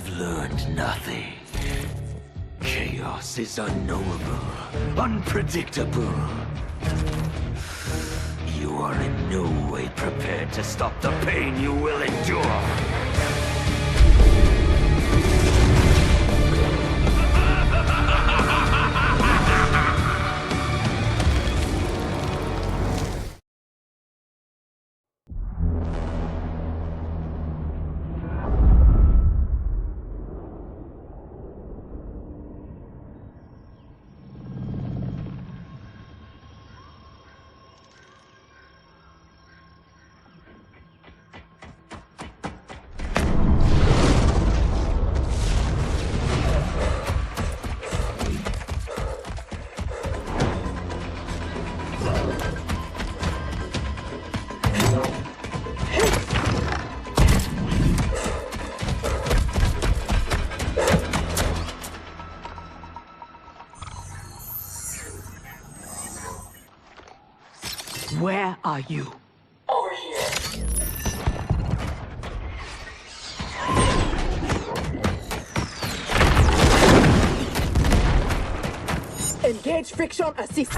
have learned nothing. Chaos is unknowable, unpredictable. You are in no way prepared to stop the pain you will endure. Where are you? Over here. Engage friction assist.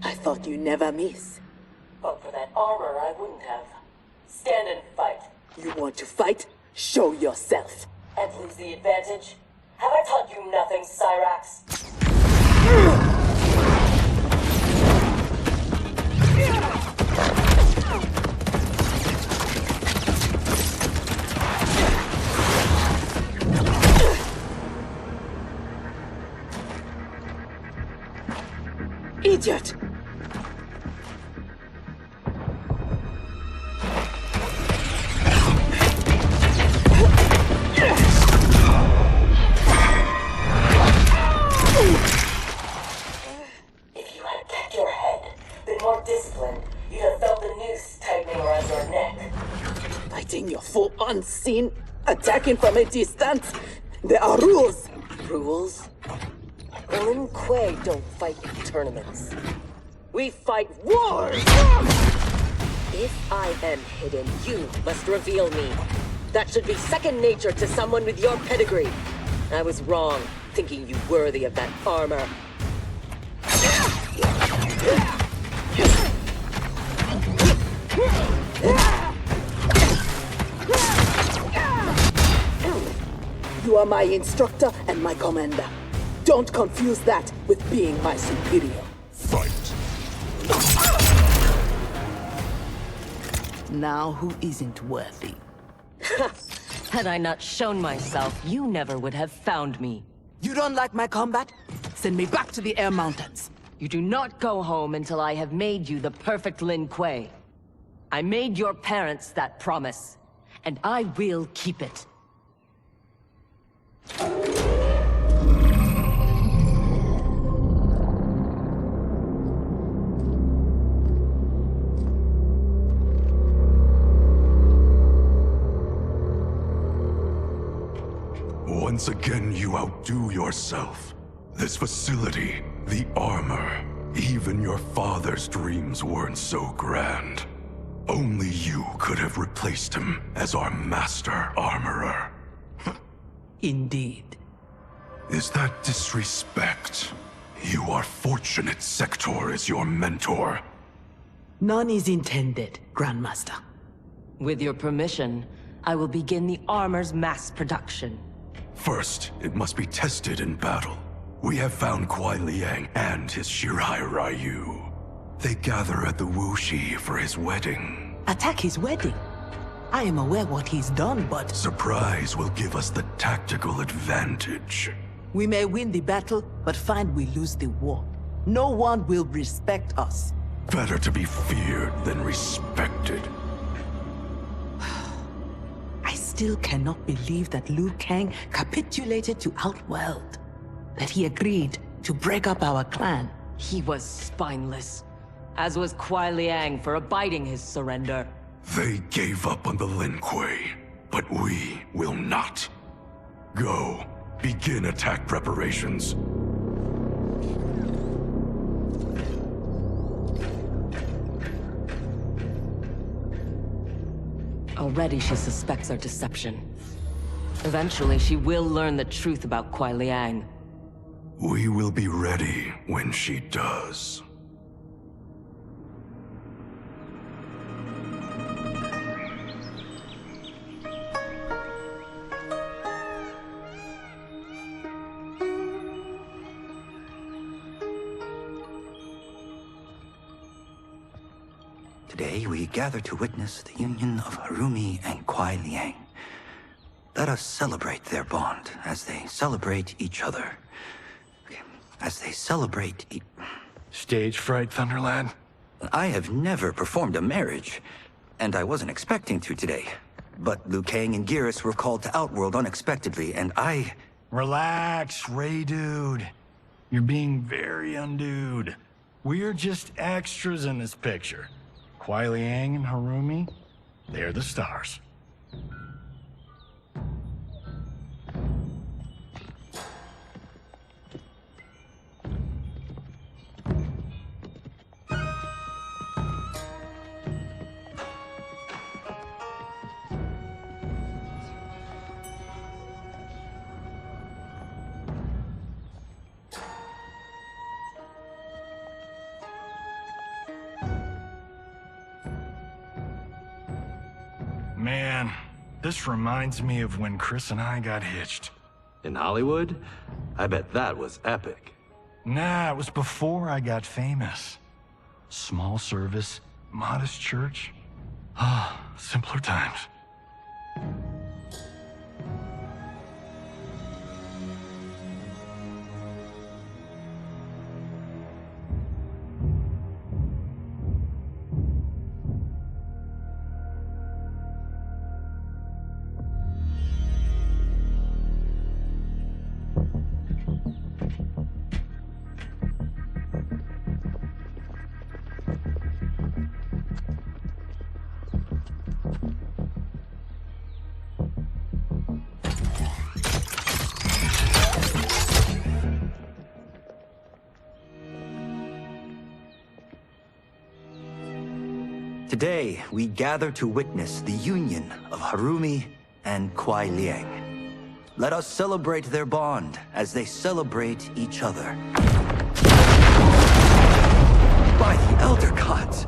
I thought you never miss. But for that armor, I wouldn't have. Stand and fight. You want to fight? Show yourself. And lose the advantage? Have I taught you nothing, Cyrax? Idiot! If you had kept your head, been more disciplined, you'd have felt the noose tightening around your neck. Fighting your foe unseen, attacking from a distance. There are rules. Rules? Lin Kuei don't fight in tournaments. We fight wars! If I am hidden, you must reveal me. That should be second nature to someone with your pedigree. I was wrong, thinking you worthy of that armor. You are my instructor and my commander. Don't confuse that with being my superior. Fight. Now who isn't worthy? Had I not shown myself, you never would have found me. You don't like my combat? Send me back to the Air Mountains. You do not go home until I have made you the perfect Lin Kuei. I made your parents that promise, and I will keep it. Once again, you outdo yourself. This facility, the armor, even your father's dreams weren't so grand. Only you could have replaced him as our master armorer. Indeed. Is that disrespect? You are fortunate Sektor is your mentor. None is intended, Grandmaster. With your permission, I will begin the armor's mass production. First, it must be tested in battle. We have found Kuai Liang and his Shirai Ryu. They gather at the Wuxi for his wedding. Attack his wedding? I am aware what he's done, but... Surprise will give us the tactical advantage. We may win the battle, but find we lose the war. No one will respect us. Better to be feared than respected. I still cannot believe that Liu Kang capitulated to Outworld. That he agreed to break up our clan. He was spineless, as was Kuai Liang for abiding his surrender. They gave up on the Lin Kuei, but we will not. Go, begin attack preparations. already she suspects our deception. Eventually, she will learn the truth about Kuai Liang. We will be ready when she does. Today we gather to witness the union of Harumi and Kuai Liang. Let us celebrate their bond as they celebrate each other. As they celebrate Stage fright, Thunderlad? I have never performed a marriage, and I wasn't expecting to today. But Liu Kang and Geras were called to Outworld unexpectedly, and I... Relax, Ray dude. You're being very undude. We're just extras in this picture. Kuai Liang and Harumi, they're the stars. Man, this reminds me of when Chris and I got hitched. In Hollywood? I bet that was epic. Nah, it was before I got famous. Small service, modest church. Ah, simpler times. Today, we gather to witness the union of Harumi and Kuai Liang. Let us celebrate their bond as they celebrate each other. By the Elder Gods!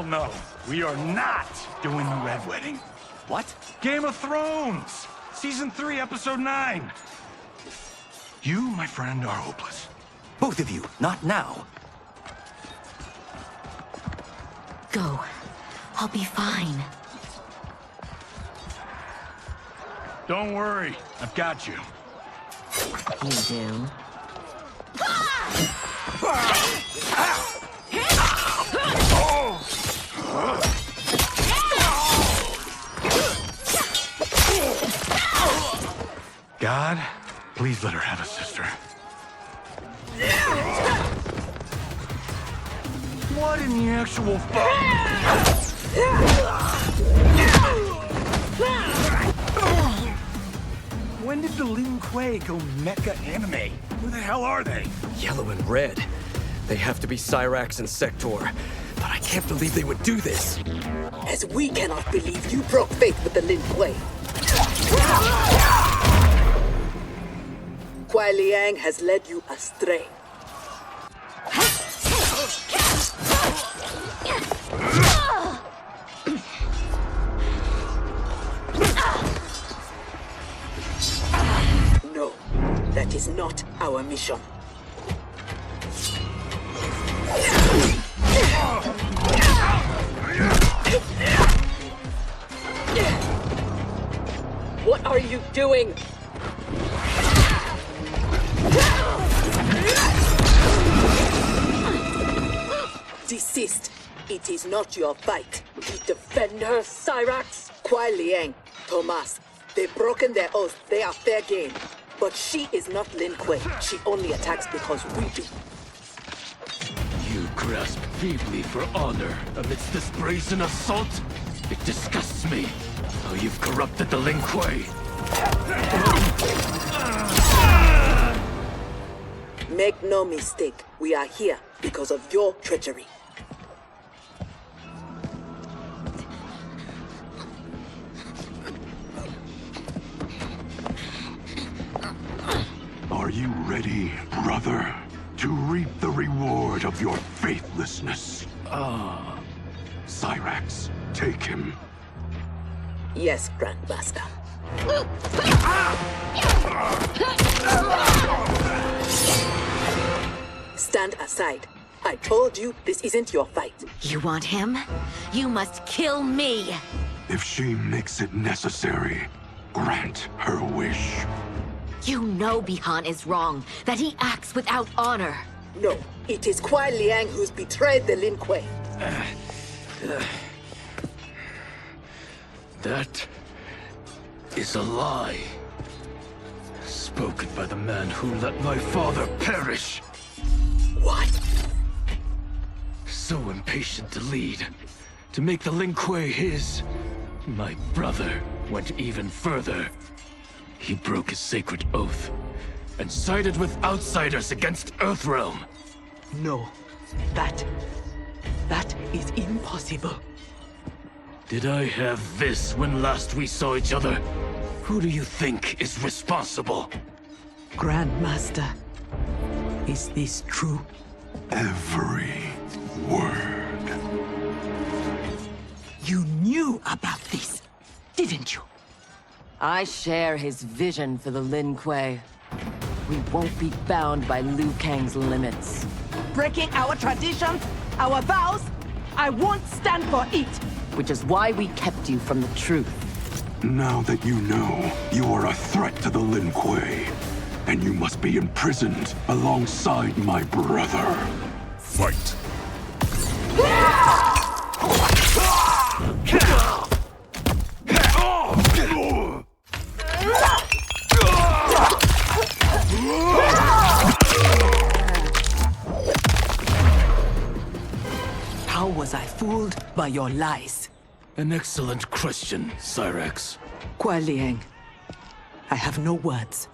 No, we are not doing the Red Wedding. What? Game of Thrones! Season 3, Episode 9. You, my friend, are hopeless. Both of you, not now. Go. I'll be fine. Don't worry, I've got you. You do? God, please let her have a sister. What in the actual fuck? When did the Lin Kuei go mecha anime? Who the hell are they? Yellow and red. They have to be Cyrax and Sektor. But I can't believe they would do this. As we cannot believe you broke faith with the Lin Kuei. Kuai Liang has led you astray. No, that is not our mission. What are you doing? Desist. It is not your fight. You defend her, Cyrax? Kuai Liang, Thomas, they've broken their oath. They are fair game. But she is not Lin Kuei. She only attacks because we do. You grasp feebly for honor amidst this brazen assault? It disgusts me how you've corrupted the Lin Kuei. Make no mistake, we are here because of your treachery. Are you ready, brother, to reap the reward of your faithlessness? Cyrax, take him. Yes, Grandmaster. Stand aside. I told you this isn't your fight. You want him? You must kill me! If she makes it necessary, grant her wish. You know Bihan is wrong, that he acts without honor. No, it is Kuai Liang who's betrayed the Lin Kuei. That is a lie. Spoken by the man who let my father perish. What? So impatient to lead, to make the Lin Kuei his. My brother went even further. He broke his sacred oath and sided with outsiders against Earthrealm. No, that is impossible. Did I have this when last we saw each other? Who do you think is responsible? Grandmaster, is this true? Every word. You knew about this, didn't you? I share his vision for the Lin Kuei. We won't be bound by Liu Kang's limits. Breaking our traditions, our vows, I won't stand for it. Which is why we kept you from the truth. Now that you know, you are a threat to the Lin Kuei, and you must be imprisoned alongside my brother. Fight! How was I fooled by your lies? An excellent question, Cyrax. Kuai Liang, I have no words.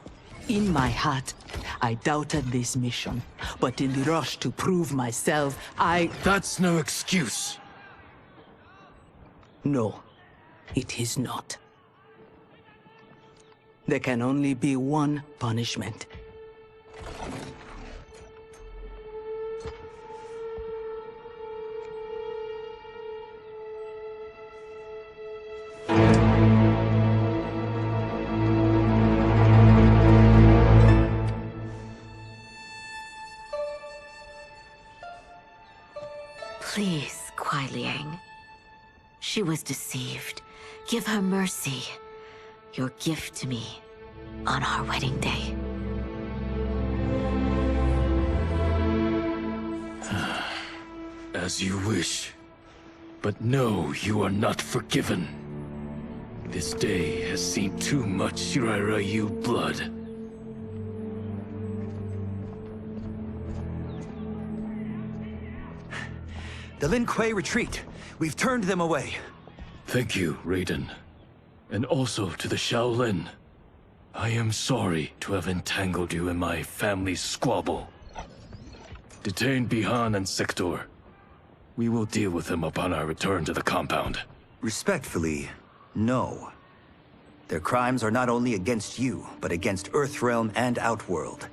In my heart, I doubted this mission, but in the rush to prove myself, That's no excuse. No, it is not. There can only be one punishment. Please, Kuai Liang. She was deceived. Give her mercy. Your gift to me on our wedding day. As you wish. But no, you are not forgiven. This day has seen too much Shirairayu blood. The Lin Kuei retreat. We've turned them away. Thank you, Raiden. And also to the Shaolin. I am sorry to have entangled you in my family's squabble. Detain Bihan and Sektor. We will deal with them upon our return to the compound. Respectfully, no. Their crimes are not only against you, but against Earthrealm and Outworld.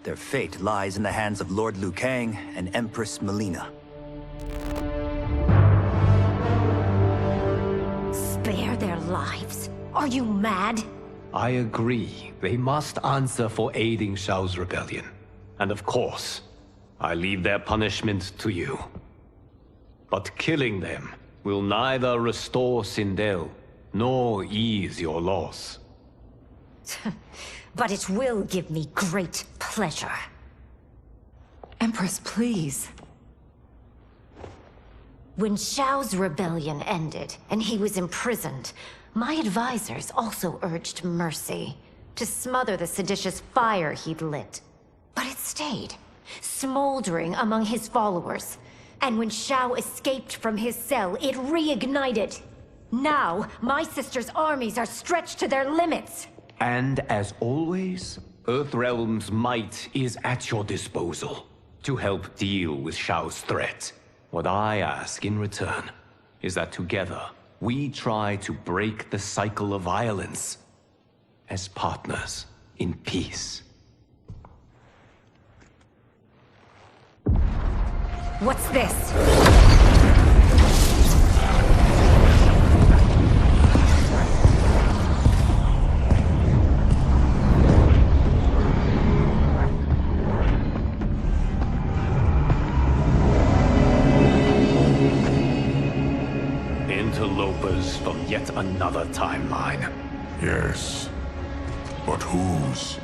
Their fate lies in the hands of Lord Liu Kang and Empress Melina. Spare their lives? Are you mad? I agree. They must answer for aiding Shao's rebellion. And of course, I leave their punishment to you. But killing them will neither restore Sindel, nor ease your loss. But it will give me great pleasure. Empress, please. When Shao's rebellion ended, and he was imprisoned, my advisors also urged mercy, to smother the seditious fire he'd lit. But it stayed, smoldering among his followers. And when Shao escaped from his cell, it reignited. Now, my sister's armies are stretched to their limits. And as always, Earthrealm's might is at your disposal to help deal with Shao's threat. What I ask in return is that together, we try to break the cycle of violence as partners in peace. What's this? Interlopers from yet another timeline. Yes. But whose?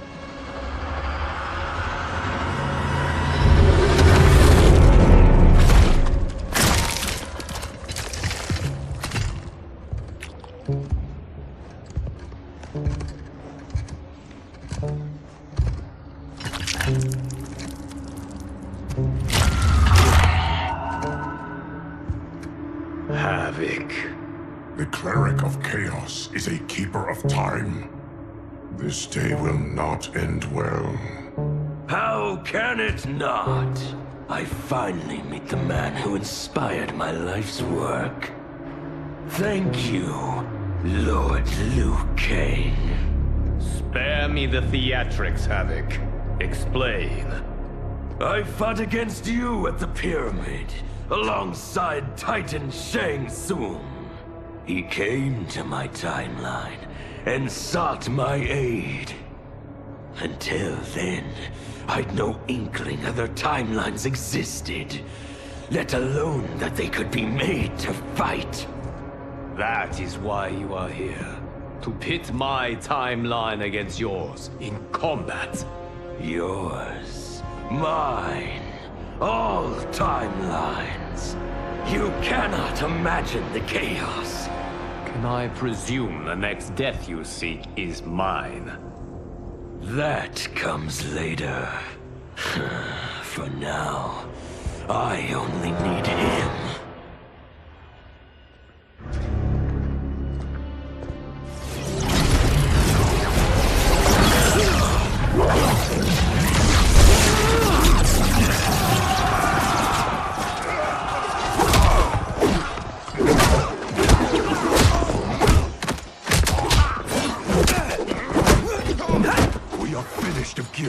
Havoc. The cleric of chaos is a keeper of time. This day will not end well. How can it not? I finally meet the man who inspired my life's work. Thank you, Lord Liu Kang. Spare me the theatrics, Havoc. Explain. I fought against you at the pyramid, alongside Titan Shang Tsung. He came to my timeline and sought my aid. Until then, I'd no inkling other timelines existed, let alone that they could be made to fight. That is why you are here. To pit my timeline against yours in combat. Yours, mine, all timelines. You cannot imagine the chaos. Can I presume the next death you seek is mine? That comes later. For now, I only need him.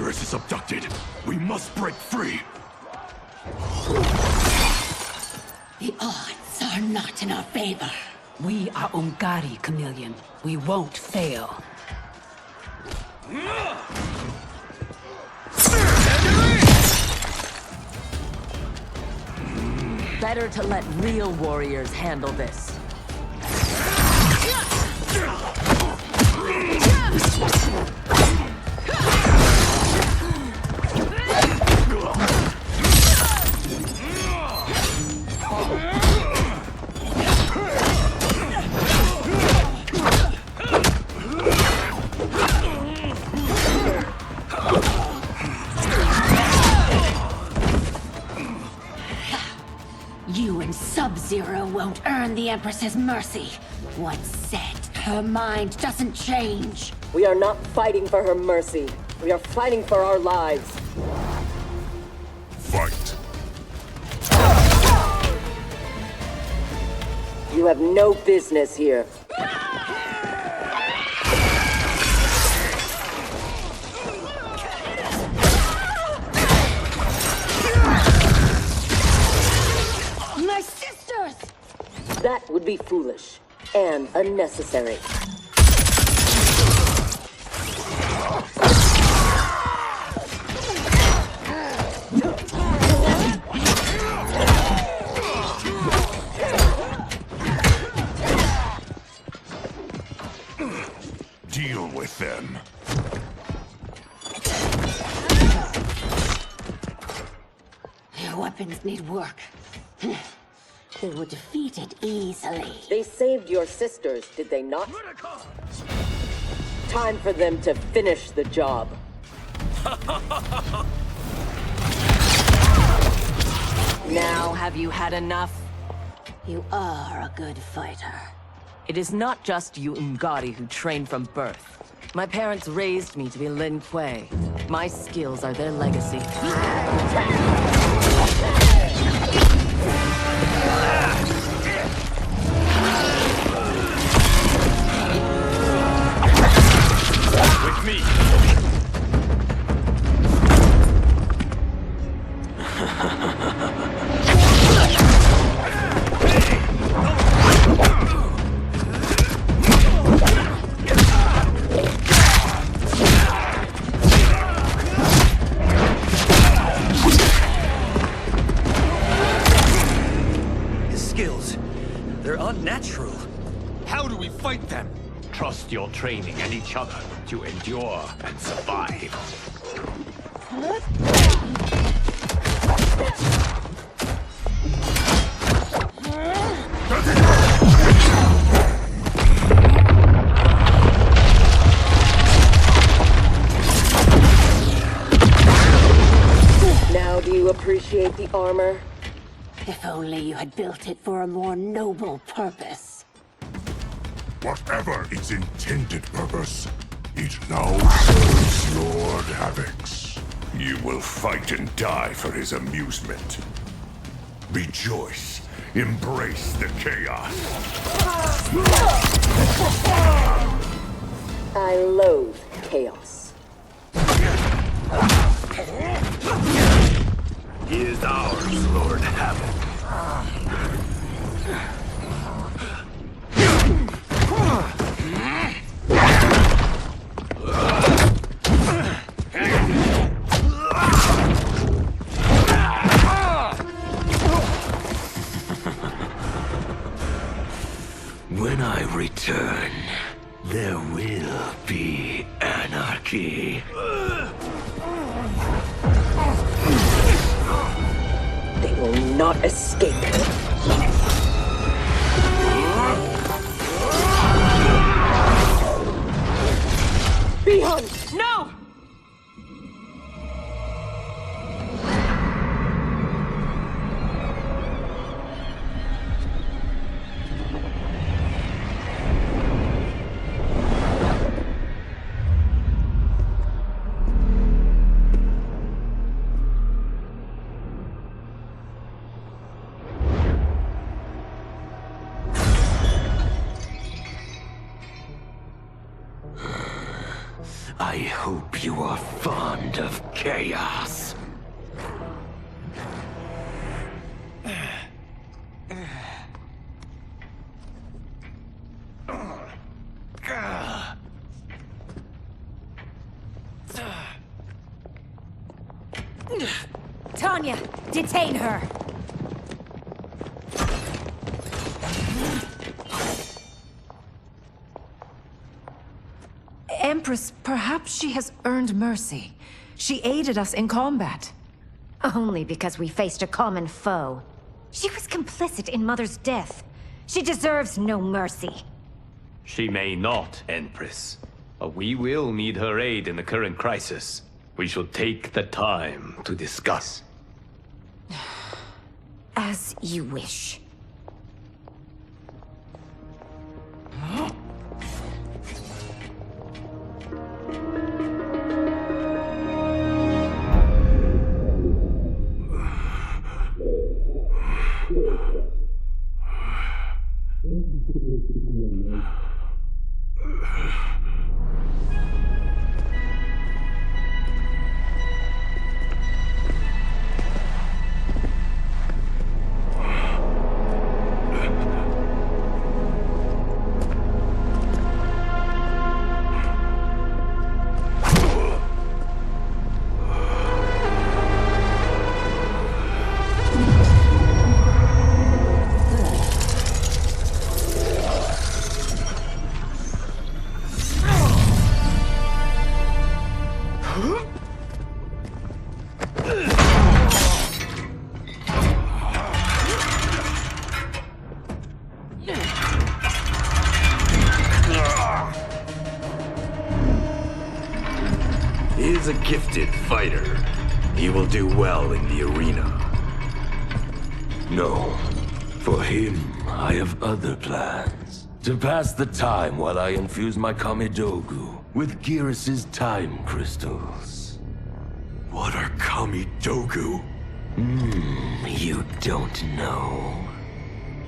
Is abducted. We must break free. The odds are not in our favor. We are Ungari, Chameleon. We won't fail. Better to let real warriors handle this. You and Sub-Zero won't earn the Empress's mercy. Once set, her mind doesn't change. We are not fighting for her mercy. We are fighting for our lives. Fight. You have no business here. My sisters! That would be foolish and unnecessary. weapons need work. They were defeated easily. They saved your sisters, did they not? Time for them to finish the job. Now have you had enough? You are a good fighter. It is not just you Ungari who train from birth. My parents raised me to be Lin Kuei. My skills are their legacy. With me! Unnatural. How do we fight them? Trust your training and each other to endure and survive. Now do you appreciate the armor? If only you had built it for a more noble purpose. Whatever its intended purpose, it now serves Lord Havoc's. You will fight and die for his amusement. Rejoice. Embrace the chaos. I loathe chaos. He is ours, Lord Havoc. When I return, there will be anarchy. They will not escape. Beyond! No! I hope you are fond of chaos. Tanya, detain her! Empress, perhaps she has earned mercy. She aided us in combat. Only because we faced a common foe. She was complicit in Mother's death. She deserves no mercy. She may not, Empress. But we will need her aid in the current crisis. We should take the time to discuss. As you wish. gifted fighter. He will do well in the arena. No. For him, I have other plans. To pass the time while I infuse my Kamidogu with Geras' time crystals. What are Kamidogu? You don't know.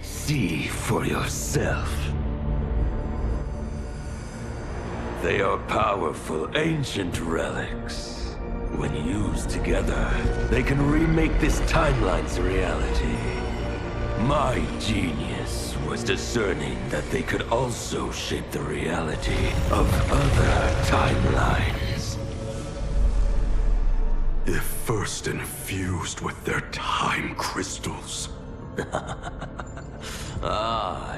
See for yourself. They are powerful, ancient relics. When used together, they can remake this timeline's reality. My genius was discerning that they could also shape the reality of other timelines. If first infused with their time crystals.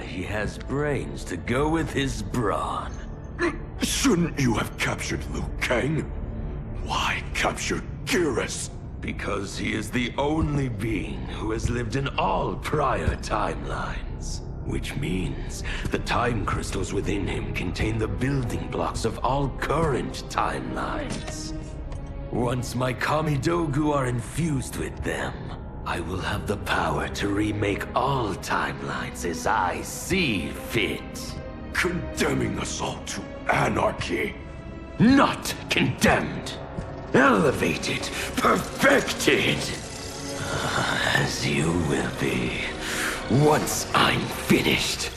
He has brains to go with his brawn. Shouldn't you have captured Liu Kang? Why capture Geras? Because he is the only being who has lived in all prior timelines. Which means the time crystals within him contain the building blocks of all current timelines. Once my Kamidogu are infused with them, I will have the power to remake all timelines as I see fit. Condemning us all to anarchy. Not condemned. Elevated, perfected. As you will be, once I'm finished.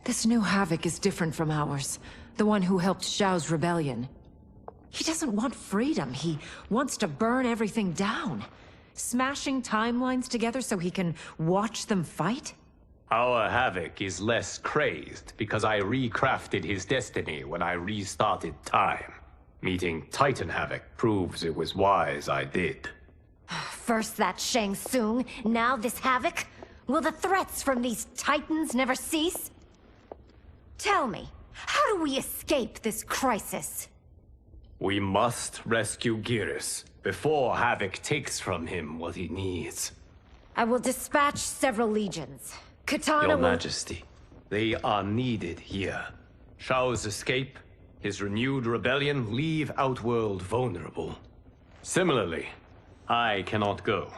This new Havoc is different from ours. The one who helped Xiao's rebellion. He doesn't want freedom. He wants to burn everything down. Smashing timelines together so he can watch them fight? Our Havoc is less crazed because I recrafted his destiny when I restarted time. Meeting Titan Havoc proves it was wise I did. First that Shang Tsung, now this Havoc? Will the threats from these Titans never cease? Tell me, how do we escape this crisis? We must rescue Geras before Havoc takes from him what he needs. I will dispatch several legions. Katana Your will... Majesty, they are needed here. Shao's escape, his renewed rebellion leave Outworld vulnerable. Similarly, I cannot go,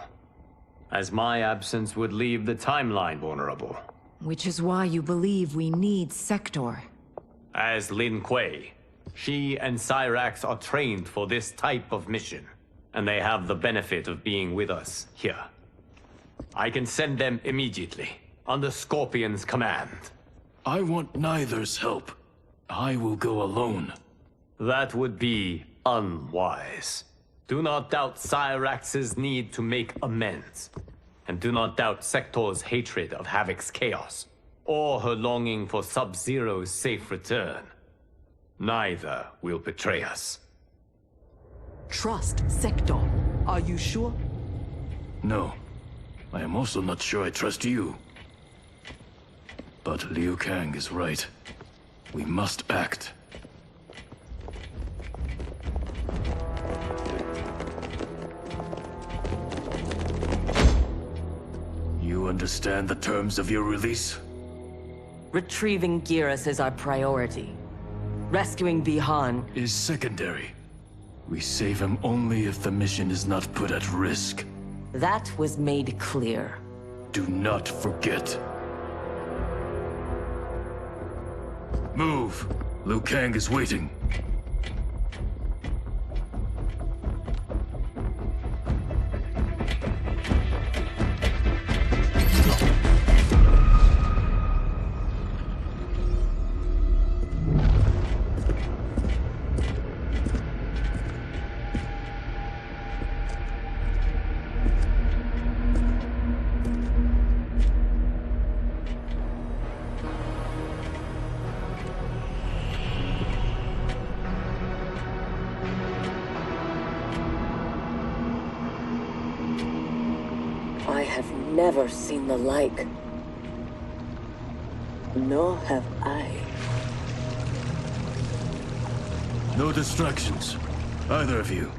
as my absence would leave the timeline vulnerable. Which is why you believe we need Sektor. As Lin Kuei, she and Cyrax are trained for this type of mission, and they have the benefit of being with us here. I can send them immediately, under Scorpion's command. I want neither's help. I will go alone. That would be unwise. Do not doubt Cyrax's need to make amends. And do not doubt Sektor's hatred of Havoc's chaos, or her longing for Sub-Zero's safe return. Neither will betray us. Trust Sektor. Are you sure? No. I am also not sure I trust you. But Liu Kang is right. We must act. You understand the terms of your release? Retrieving Geras is our priority. Rescuing Bihan is secondary. We save him only if the mission is not put at risk. That was made clear. Do not forget. Move! Liu Kang is waiting. I have never seen the like. Nor have I. No distractions. Either of you.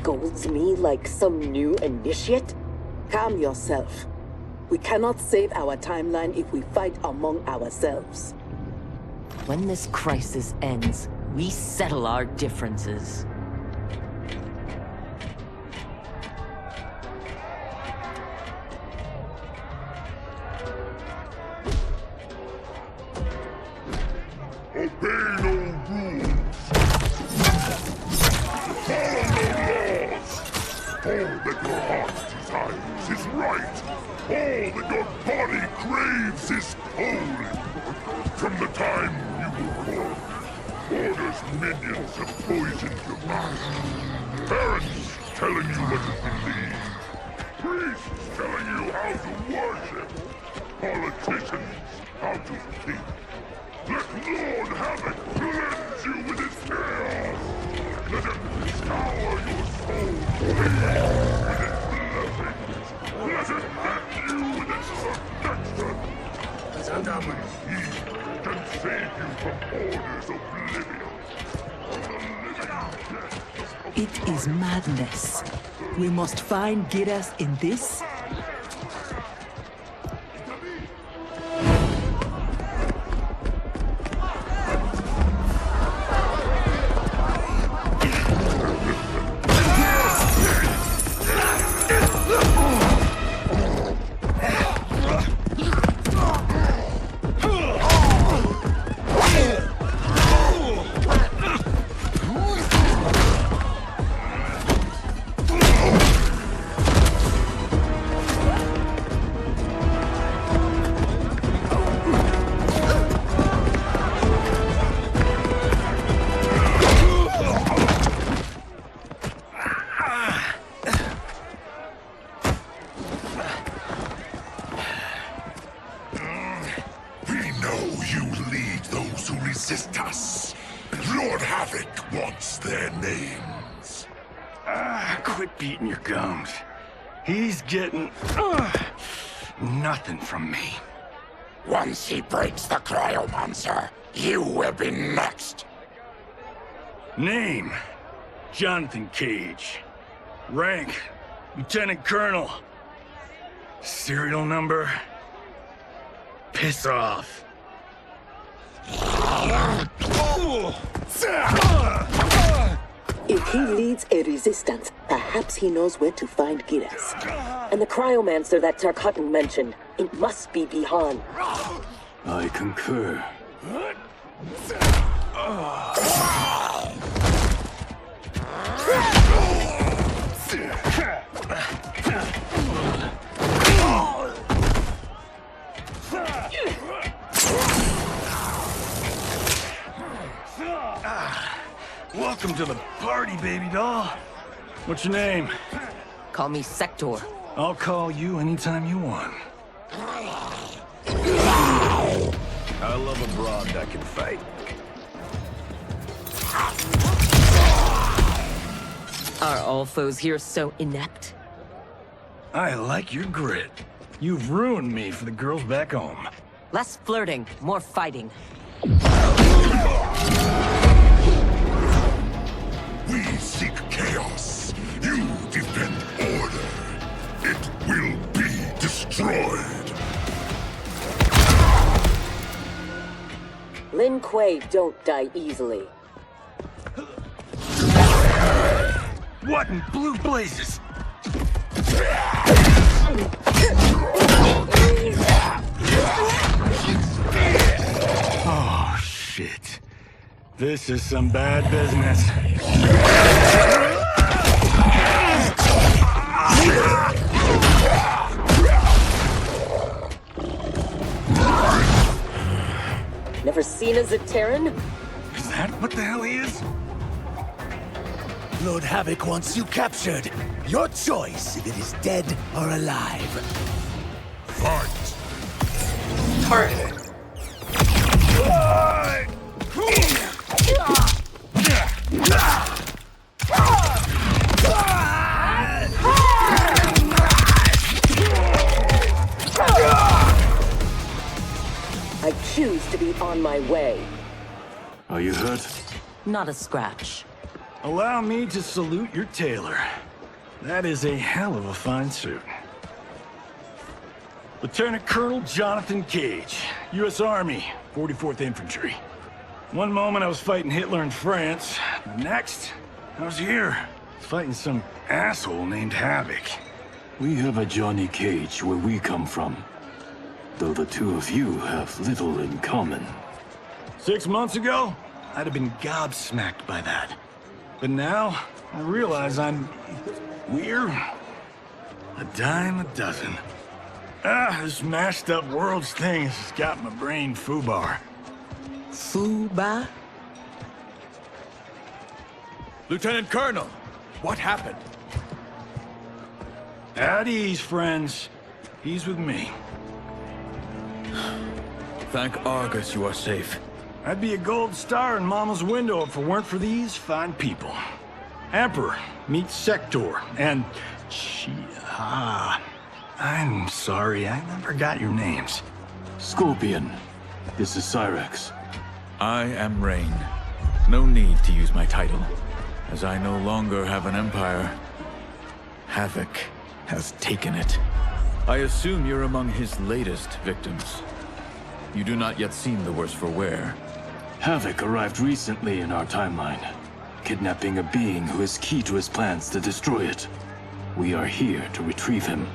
scolds me like some new initiate? Calm yourself. We cannot save our timeline if we fight among ourselves. When this crisis ends, we settle our differences. Obey no rules. Follow no laws. All that your heart desires is right. All that your body craves is holy. From the time you were born, Order's minions have poisoned your mind. Parents telling you what to believe. Priests telling you how to worship. Politicians how to think. Let Lord Havoc cleanse you with his chaos! Let him scour your soul with its blessings! Let him hand you with its protection! Only he can save you from Order's oblivion! It is madness. We must find Giras in this. Lord Havoc wants their names. Quit beating your gums. He's getting nothing from me. Once he breaks the cryomancer, you will be next. Name: Jonathan Cage. Rank: Lieutenant Colonel. Serial number: piss off. If he leads a resistance, perhaps he knows where to find Giras. And the cryomancer that Tarkatan mentioned, it must be Bihan. I concur. Welcome to the party, baby doll. What's your name? Call me Sektor. I'll call you anytime you want. I love a broad that can fight. Are all foes here so inept? I like your grit. You've ruined me for the girls back home. Less flirting, more fighting. We seek chaos. You defend order. It will be destroyed. Lin Kuei don't die easily. What in blue blazes? Oh, shit. This is some bad business. Never seen a Zaterran? Is that what the hell he is? Lord Havoc wants you captured. Your choice if it is dead or alive. Fight! Target. I choose to be on my way. Are you hurt? Not a scratch. Allow me to salute your tailor. That is a hell of a fine suit. Lieutenant Colonel Jonathan Cage, U.S. Army, 44th Infantry. One moment I was fighting Hitler in France. The next, I was here, fighting some asshole named Havoc. We have a Johnny Cage where we come from, though the two of you have little in common. 6 months ago, I'd have been gobsmacked by that. But now, I realize I'm weird. A dime a dozen. This mashed up worlds thing has got my brain foobar. Fuba? Lieutenant Colonel, what happened? At ease, friends. He's with me. Thank Argus you are safe. I'd be a gold star in Mama's window if it weren't for these fine people. Emperor, meet Sektor, and... I'm sorry, I never got your names. Scorpion, this is Cyrax. I am Rain. No need to use my title, as I no longer have an empire. Havoc has taken it. I assume you're among his latest victims. You do not yet seem the worse for wear. Havoc arrived recently in our timeline, kidnapping a being who is key to his plans to destroy it. We are here to retrieve him.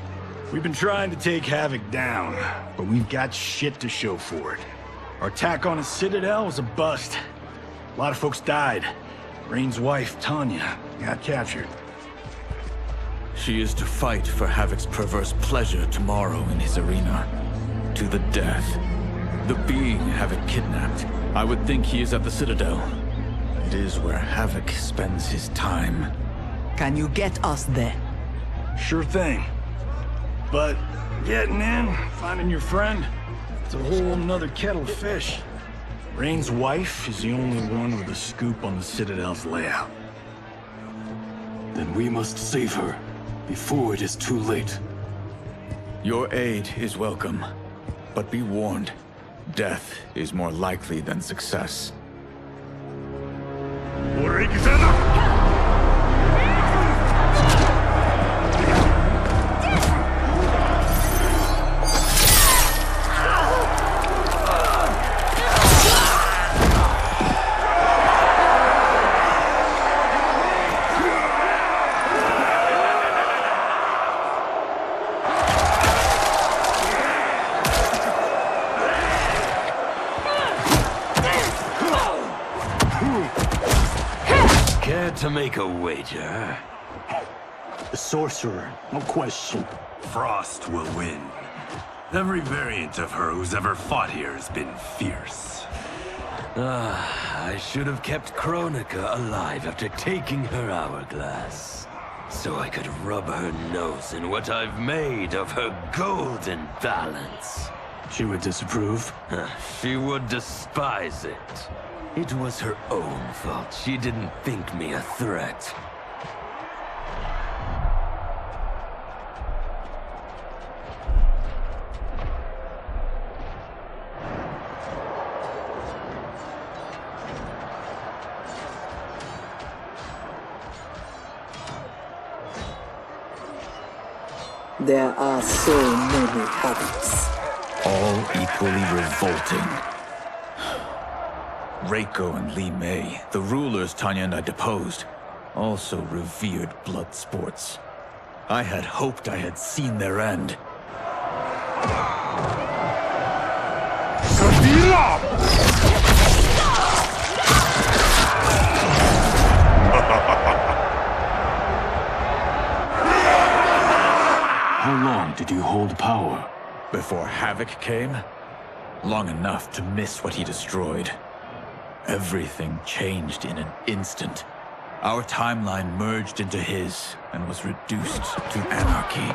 We've been trying to take Havoc down, but we've got shit to show for it. Our attack on his citadel was a bust. A lot of folks died. Rain's wife, Tanya, got captured. She is to fight for Havoc's perverse pleasure tomorrow in his arena. To the death. The being Havoc kidnapped. I would think he is at the Citadel. It is where Havoc spends his time. Can you get us there? Sure thing. But getting in, finding your friend, it's a whole nother kettle of fish. Rain's wife is the only one with a scoop on the Citadel's layout. Then we must save her, before it is too late. Your aid is welcome, but be warned. Death is more likely than success. To make a wager. The sorcerer, no question. Frost will win. Every variant of her who's ever fought here has been fierce. I should have kept Chronica alive after taking her hourglass. So I could rub her nose in what I've made of her golden balance. She would disapprove? She would despise it. It was her own fault. She didn't think me a threat. There are so many Havocs. All equally revolting. Reiko and Li Mei, the rulers Tanya and I deposed, also revered blood sports. I had hoped I had seen their end. How long did you hold power? Before Havoc came? Long enough to miss what he destroyed. Everything changed in an instant. Our timeline merged into his and was reduced to anarchy.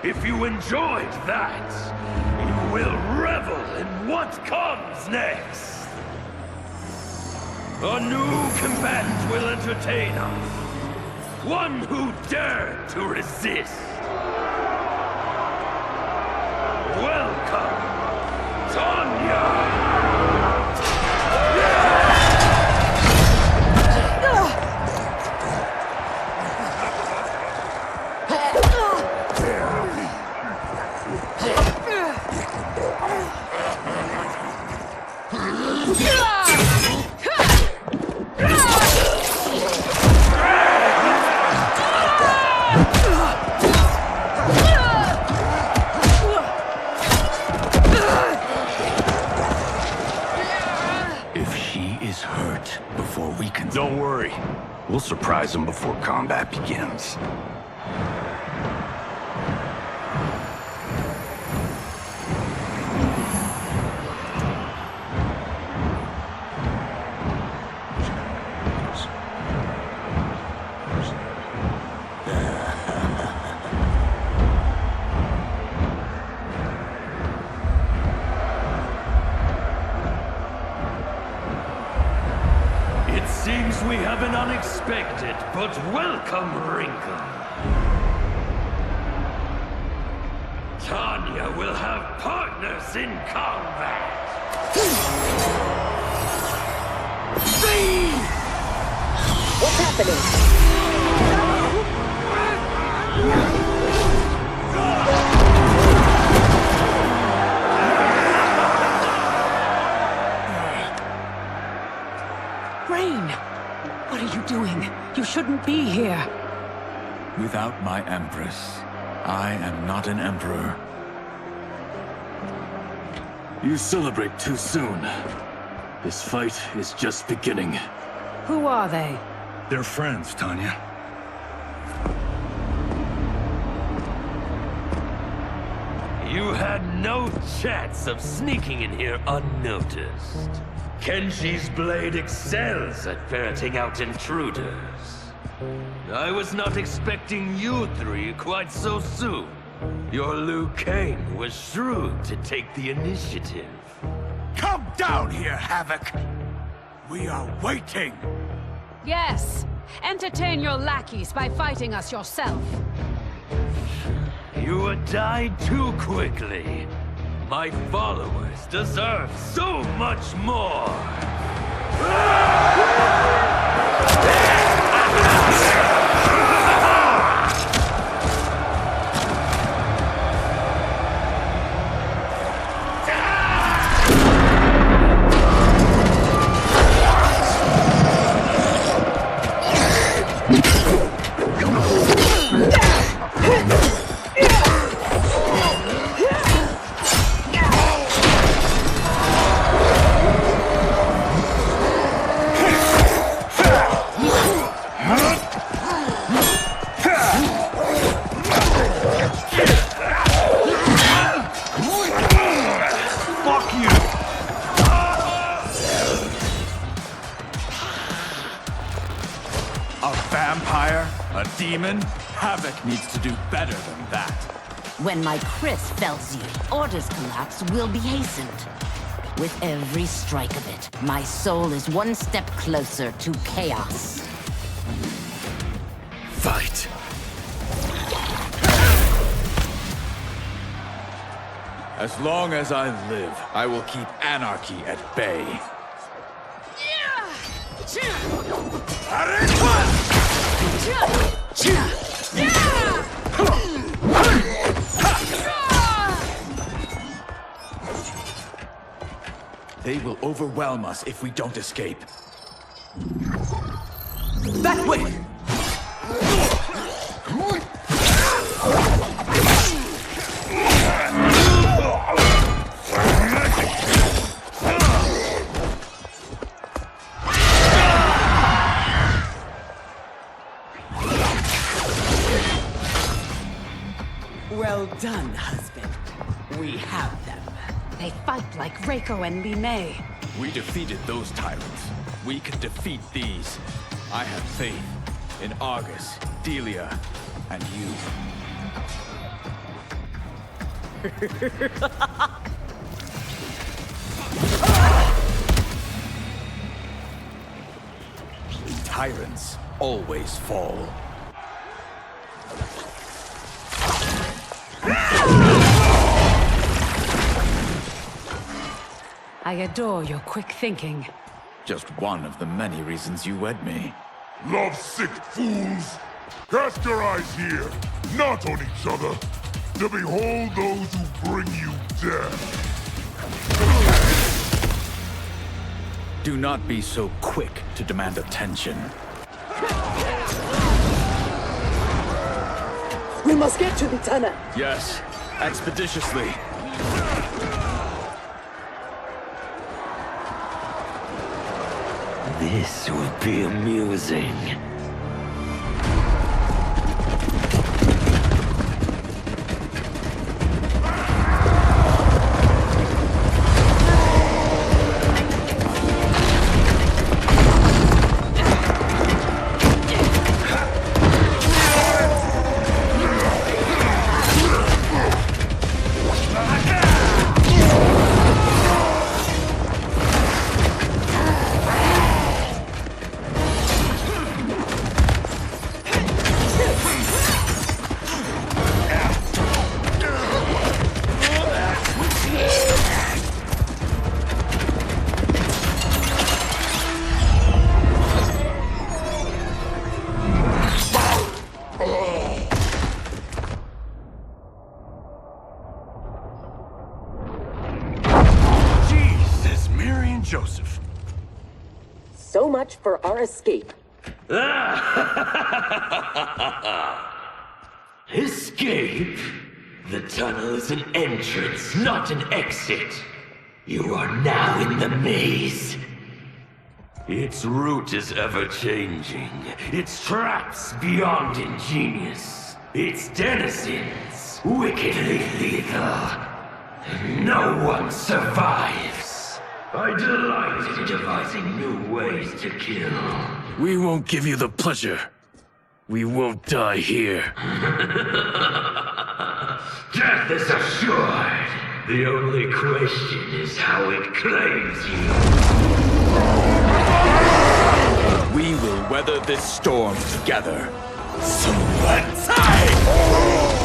If you enjoyed that, you will revel in what comes next. A new combatant will entertain us. One who dared to resist. Welcome, Tanya! Don't worry. We'll surprise them before combat begins. Seems we have an unexpected but welcome wrinkle. Tanya will have partners in combat. What's happening? What are you doing? You shouldn't be here. Without my Empress, I am not an emperor. You celebrate too soon. This fight is just beginning. Who are they? They're friends, Tanya. You had no chance of sneaking in here unnoticed. Kenshi's blade excels at ferreting out intruders. I was not expecting you three quite so soon. Your Liu Kang was shrewd to take the initiative. Come down here, Havoc! We are waiting! Yes! Entertain your lackeys by fighting us yourself. You died too quickly. My followers deserve so much more! A demon? Havoc needs to do better than that. When my Chris fells you, Order's collapse will be hastened. With every strike of it, my soul is one step closer to chaos. Fight! As long as I live, I will keep anarchy at bay. They will overwhelm us if we don't escape. That way! Well done, husband. We have them. They fight like Reiko and Li Mei. We defeated those tyrants. We can defeat these. I have faith in Argus, Delia, and you. Tyrants always fall. I adore your quick thinking. Just one of the many reasons you wed me. Love-sick fools! Cast your eyes here, not on each other, to behold those who bring you death. Do not be so quick to demand attention. We must get to the tunnel. Yes, expeditiously. This will be amusing. Joseph. So much for our escape. Escape? The tunnel is an entrance, not an exit. You are now in the maze. Its route is ever-changing. Its traps beyond ingenious. Its denizens wickedly lethal. No one survives. I delight in devising new ways to kill. We won't give you the pleasure. We won't die here. Death is assured. The only question is how it claims you. We will weather this storm together. So let's die!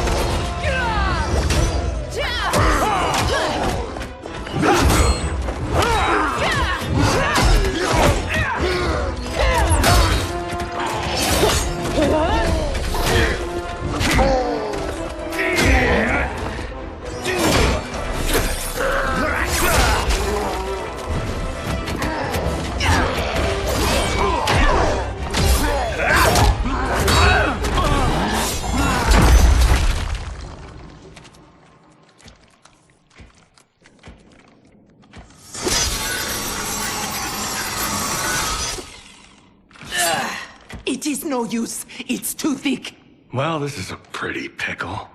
It is no use. It's too thick. Well, this is a pretty pickle.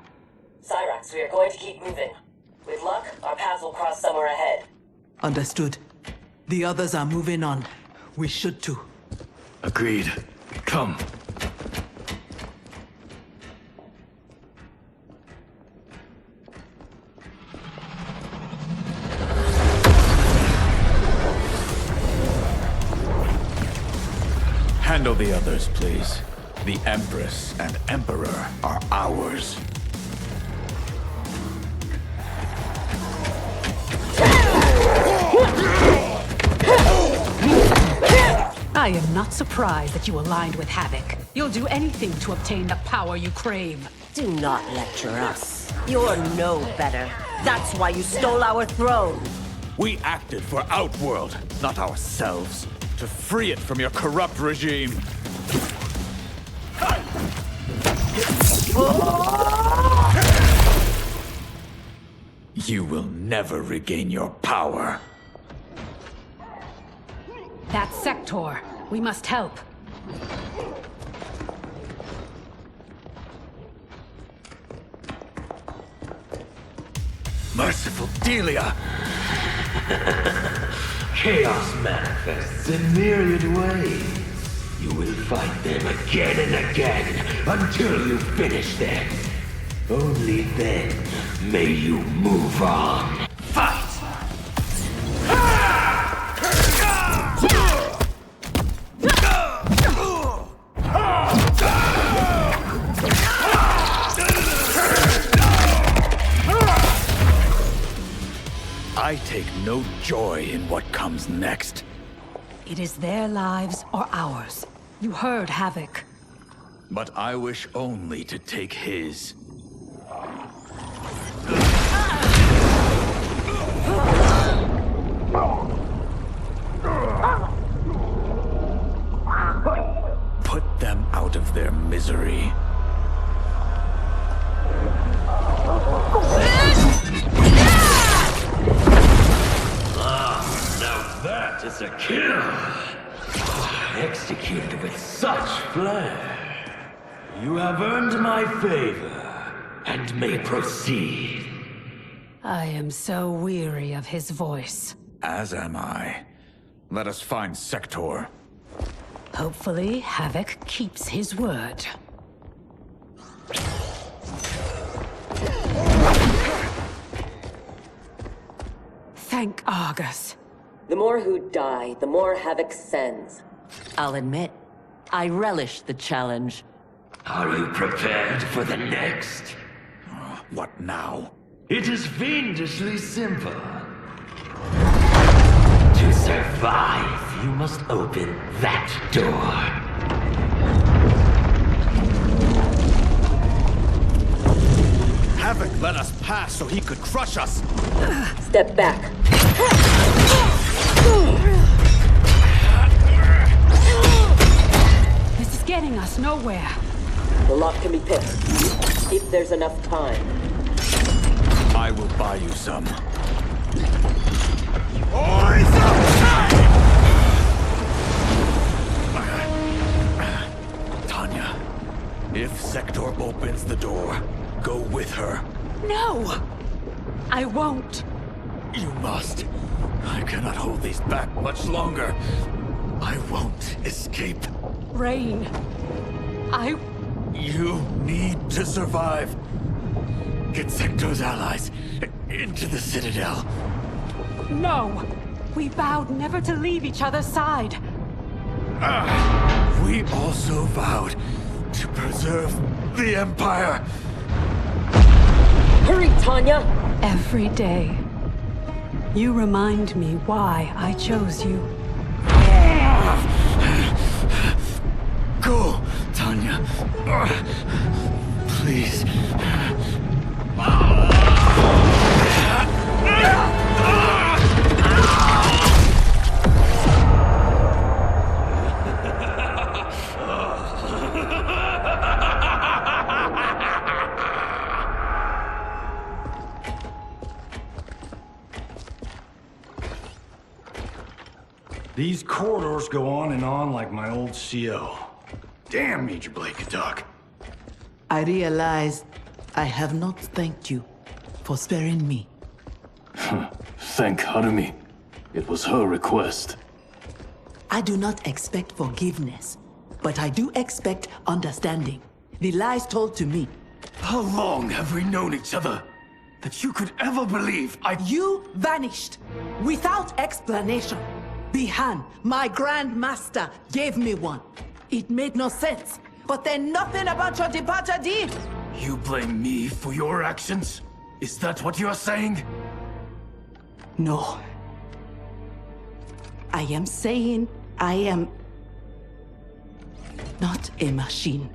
Cyrax, we are going to keep moving. With luck, our paths will cross somewhere ahead. Understood. The others are moving on. We should too. Agreed. Come. Handle the others, please. The Empress and Emperor are ours. I am not surprised that you aligned with Havoc. You'll do anything to obtain the power you crave. Do not lecture us. You're no better. That's why you stole our throne. We acted for Outworld, not ourselves. To free it from your corrupt regime. You will never regain your power. That's Sektor. We must help. Merciful Delia! Chaos manifests in myriad ways. You will fight them again and again until you finish them. Only then May you move on. Fight! I take no joy in what comes next. It is their lives or ours. You heard Havoc. But I wish only to take his. Put them out of their misery. Now that is a kill! Executed with such flair. You have earned my favor, and may proceed. I am so weary of his voice. As am I. Let us find Sektor. Hopefully, Havoc keeps his word. Thank Argus. The more who die, the more Havoc sends. I'll admit, I relish the challenge. Are you prepared for the next? What now? It is fiendishly simple. To survive, you must open that door. Havoc let us pass so he could crush us! Step back. This is getting us nowhere. The lock can be picked, if there's enough time. I will buy you some. Tanya, if Sektor opens the door, go with her. No! I won't. You must. I cannot hold these back much longer. I won't escape. Rain. You need to survive. Get Sektor's allies into the Citadel. No! We vowed never to leave each other's side. We also vowed to preserve the Empire. Hurry, Tanya! Every day, you remind me why I chose you. Go, Tanya. Please. These corridors go on and on like my old CO. Damn, Major Blake could talk. I realize I have not thanked you for sparing me. Thank Harumi. It was her request. I do not expect forgiveness, but I do expect understanding. The lies told to me. How long have we known each other? That you could ever believe You vanished without explanation. Bihan, my Grand Master, gave me one. It made no sense, but then nothing about your departure did. You blame me for your actions? Is that what you're saying? No. I am saying I am not a machine.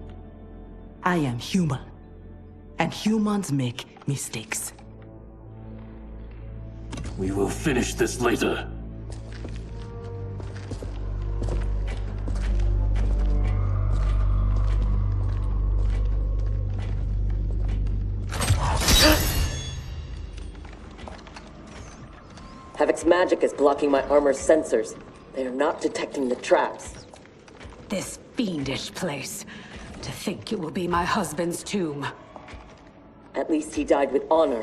I am human. And humans make mistakes. We will finish this later. Havoc's magic is blocking my armor's sensors. They are not detecting the traps. This fiendish place. To think it will be my husband's tomb. At least he died with honor,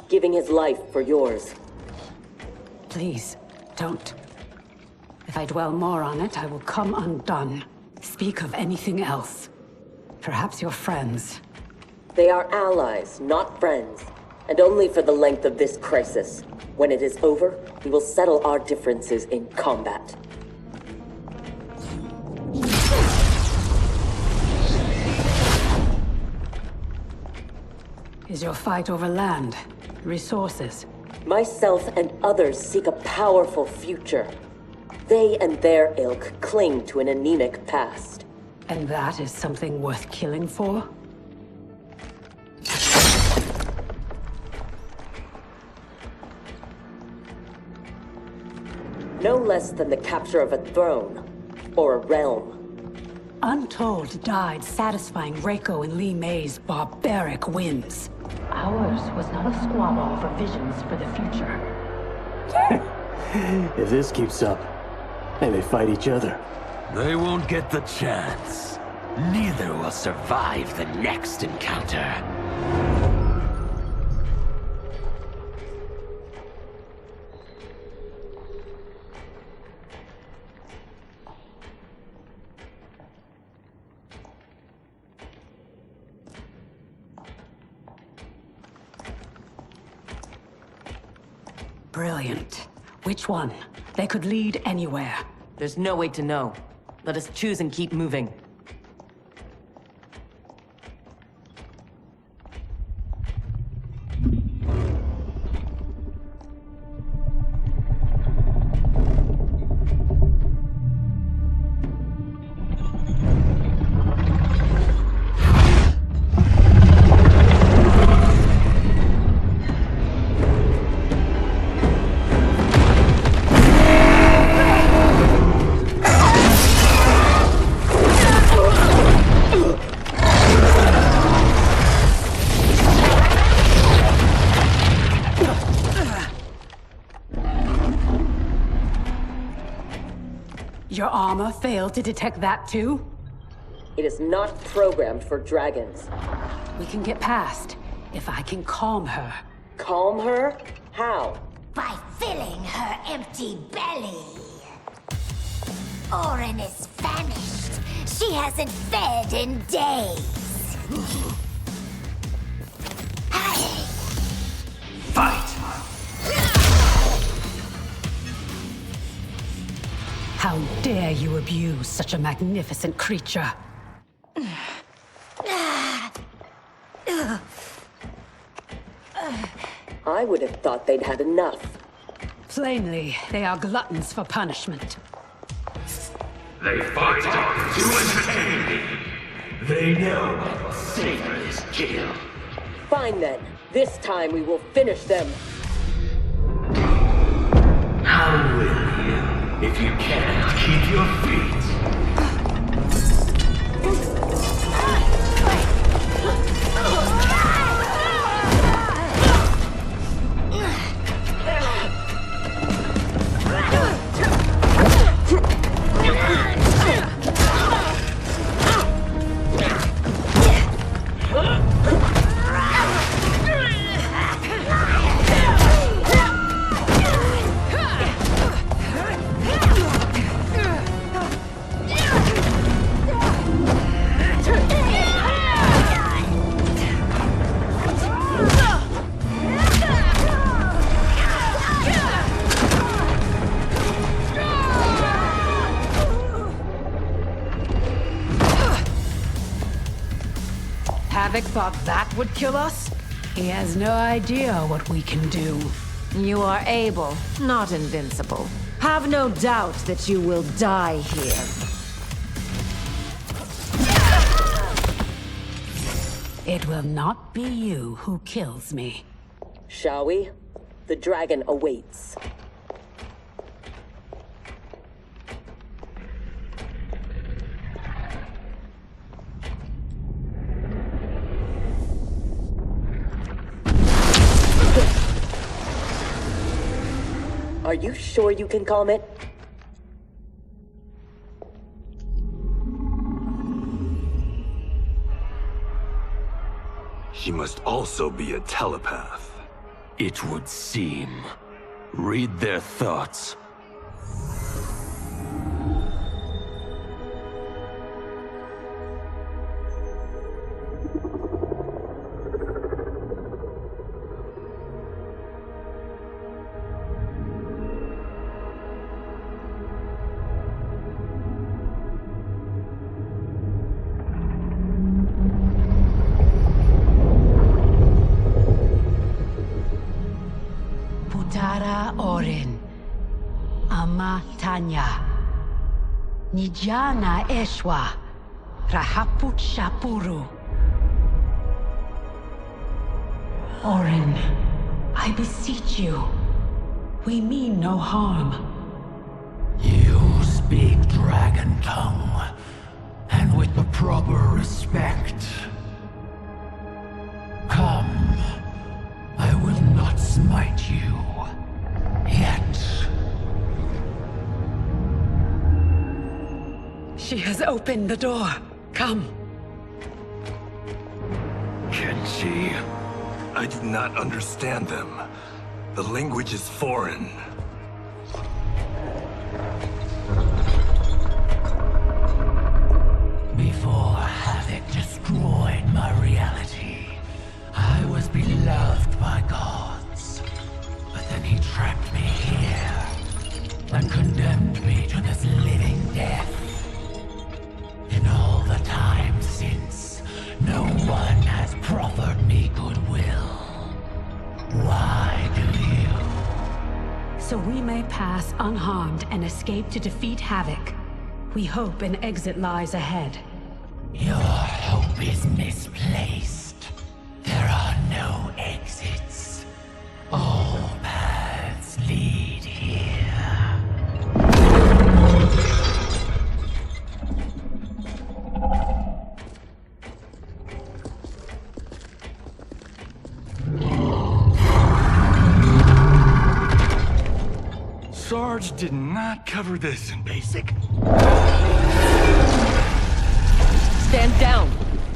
giving his life for yours. Please, don't. If I dwell more on it, I will come undone. Speak of anything else. Perhaps your friends. They are allies, not friends. And only for the length of this crisis. When it is over, we will settle our differences in combat. Is your fight over land? Resources? Myself and others seek a powerful future. They and their ilk cling to an anemic past. And that is something worth killing for? No less than the capture of a throne, or a realm. Untold died satisfying Reiko and Li Mei's barbaric whims. Ours was not a squabble over visions for the future. If this keeps up, they may fight each other. They won't get the chance. Neither will survive the next encounter. Brilliant. Which one? They could lead anywhere. There's no way to know. Let us choose and keep moving. Your armor failed to detect that too? It is not programmed for dragons. We can get past, if I can calm her. Calm her? How? By filling her empty belly. Orin is famished. She hasn't fed in days. Fight! How dare you abuse such a magnificent creature? I would have thought they'd had enough. Plainly, they are gluttons for punishment. They fight to entertain me. They know savor is kill. Fine then. This time we will finish them. How will you? If you cannot keep your feet. Havoc thought that would kill us? He has no idea what we can do. You are able, not invincible. Have no doubt that you will die here. It will not be you who kills me. Shall we? The dragon awaits. Are you sure you can calm it? She must also be a telepath. It would seem. Read their thoughts. Orin. Ama Tanya. Nijana Eshwa. Rahaput Shapuru. Orin, I beseech you. We mean no harm. You speak dragon tongue, and with the proper respect. Come, I will not smite you. Yet. She has opened the door. Come. Kenshi, I do not understand them. The language is foreign. Before Havoc destroyed my reality, I was beloved by gods. But then he trapped me here and condemned me to this living death. In all the time since, no one has proffered me goodwill. Why do you? So we may pass unharmed and escape to defeat Havoc. We hope an exit lies ahead. Your hope is misplaced. There are no exits. All paths lead here. Sarge did not cover this in basic. Stand down.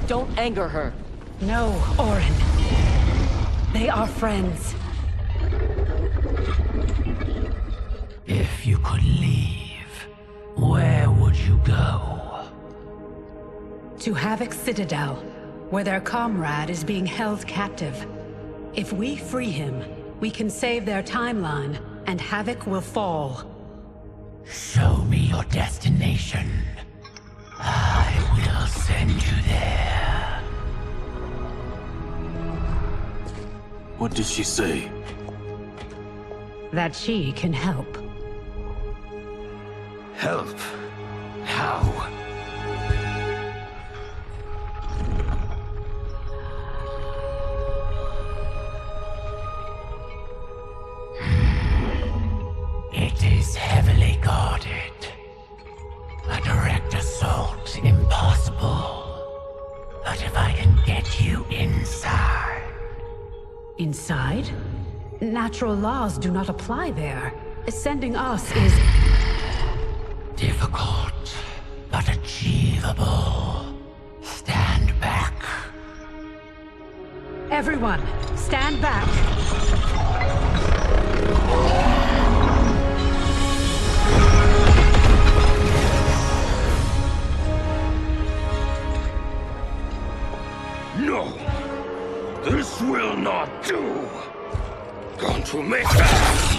Don't anger her. No, Orin. They are friends. If you could leave, where would you go? To Havoc's Citadel, where their comrade is being held captive. If we free him, we can save their timeline, and Havoc will fall. Show me your destination. I will send you there. What did she say? That she can help. Help? How? It is heavily guarded. A direct assault impossible. But if I can get you inside... Inside? Natural laws do not apply there. Sending us is... difficult, but achievable. Stand back. Everyone, stand back. No! This will not do! Going to make that!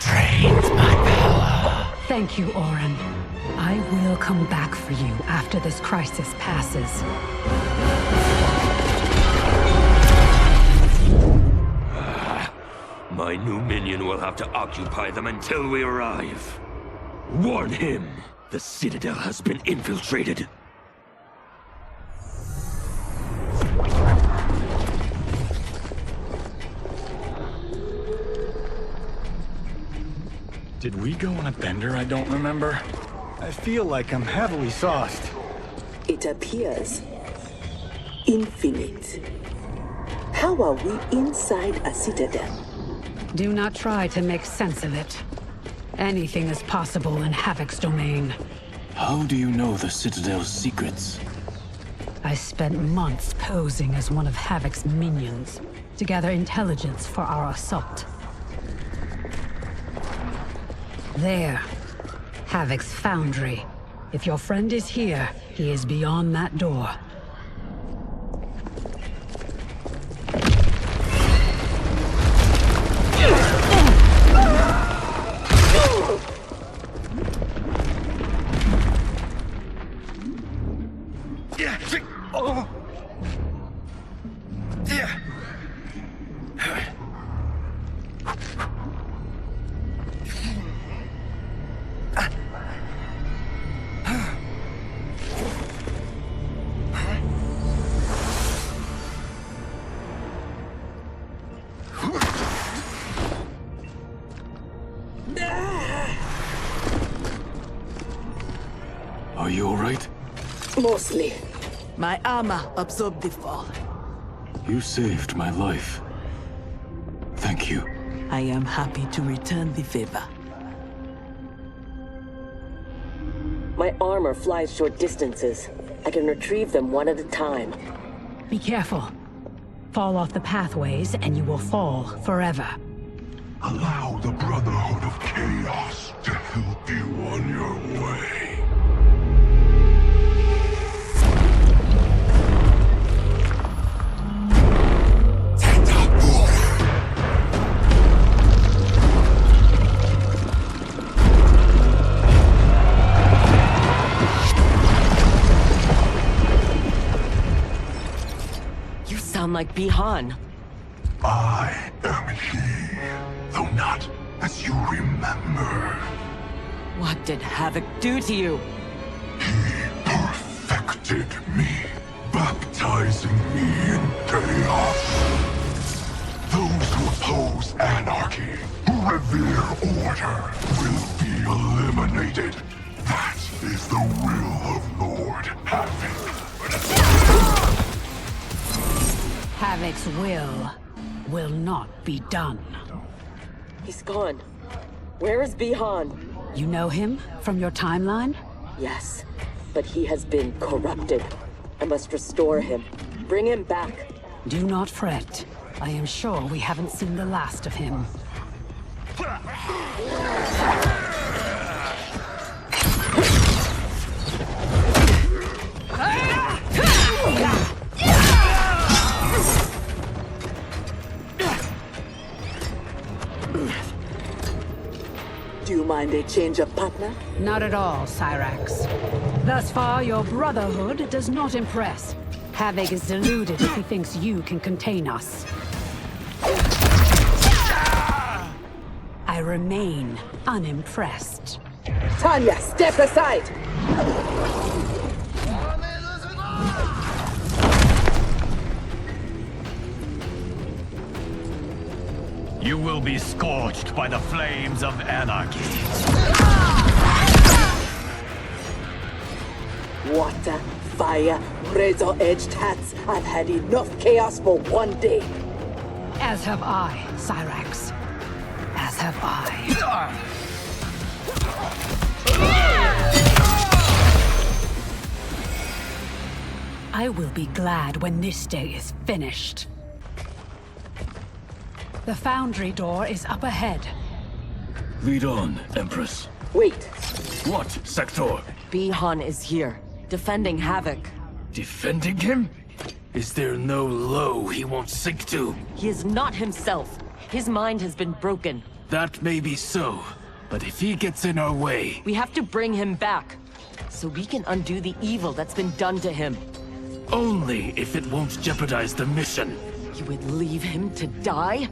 Drains my power. Thank you, Orin. I will come back for you after this crisis passes. My new minion will have to occupy them until we arrive. Warn him! The Citadel has been infiltrated. Did we go on a bender I don't remember? I feel like I'm heavily sauced. It appears infinite. How are we inside a citadel? Do not try to make sense of it. Anything is possible in Havoc's domain. How do you know the Citadel's secrets? I spent months posing as one of Havoc's minions to gather intelligence for our assault. There. Havoc's foundry. If your friend is here, he is beyond that door. Are you alright? Mostly. My armor absorbed the fall. You saved my life. Thank you. I am happy to return the favor. My armor flies short distances. I can retrieve them one at a time. Be careful. Fall off the pathways and you will fall forever. Allow the Brotherhood of Chaos to help you on your way. You sound like Bihan. I am he, though not as you remember. What did Havoc do to you? Perfected me, baptizing me in chaos. Those who oppose anarchy, who revere order, will be eliminated. That is the will of Lord Havoc. Havoc's will not be done. He's gone. Where is Bihan? You know him from your timeline? Yes, but he has been corrupted. I must restore him. Bring him back. Do not fret. I am sure we haven't seen the last of him. Do you mind a change of partner? Not at all, Cyrax. Thus far, your Brotherhood does not impress. Havoc is deluded if he thinks you can contain us. I remain unimpressed. Tanya, step aside! You will be scorched by the flames of anarchy. Water, fire, razor-edged hats. I've had enough chaos for one day. As have I, Cyrax. As have I. I will be glad when this day is finished. The foundry door is up ahead. Lead on, Empress. Wait. What, Sektor? Bihan is here, defending Havoc. Defending him? Is there no low he won't sink to? He is not himself. His mind has been broken. That may be so, but if he gets in our way... We have to bring him back, so we can undo the evil that's been done to him. Only if it won't jeopardize the mission. You would leave him to die?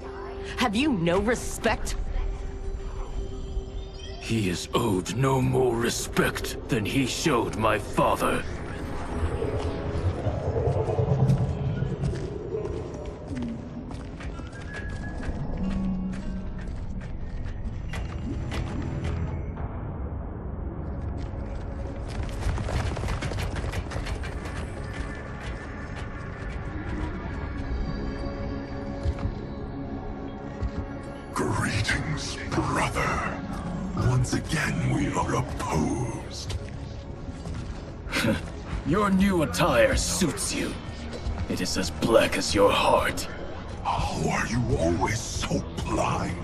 Have you no respect? He is owed no more respect than he showed my father. Greetings, brother. Once again we are opposed. Your new attire suits you. It is as black as your heart. How are you always so blind?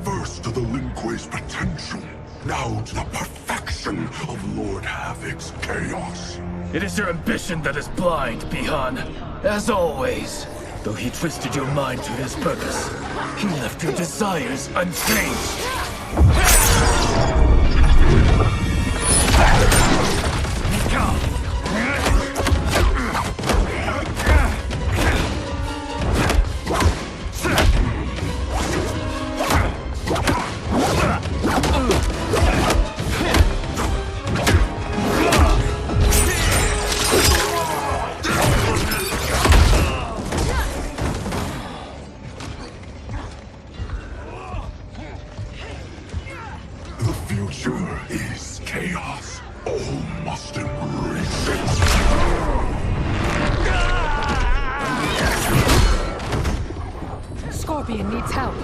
First to the Lin Kuei's potential, now to the perfection of Lord Havoc's chaos. It is your ambition that is blind, Bihan. As always. Though he twisted your mind to his purpose, he left your desires unchanged. Let's go! must embrace it. Scorpion needs help.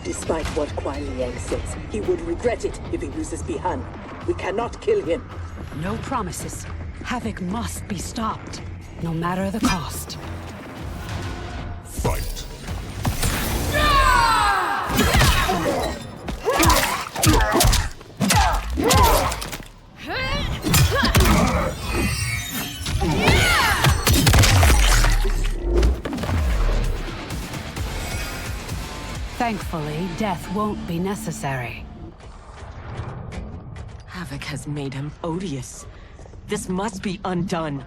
Despite what Kuai Liang says, he would regret it if he loses Bihan. We cannot kill him. No promises. Havoc must be stopped, no matter the cost. Fight. Thankfully, death won't be necessary. Havoc has made him odious. This must be undone.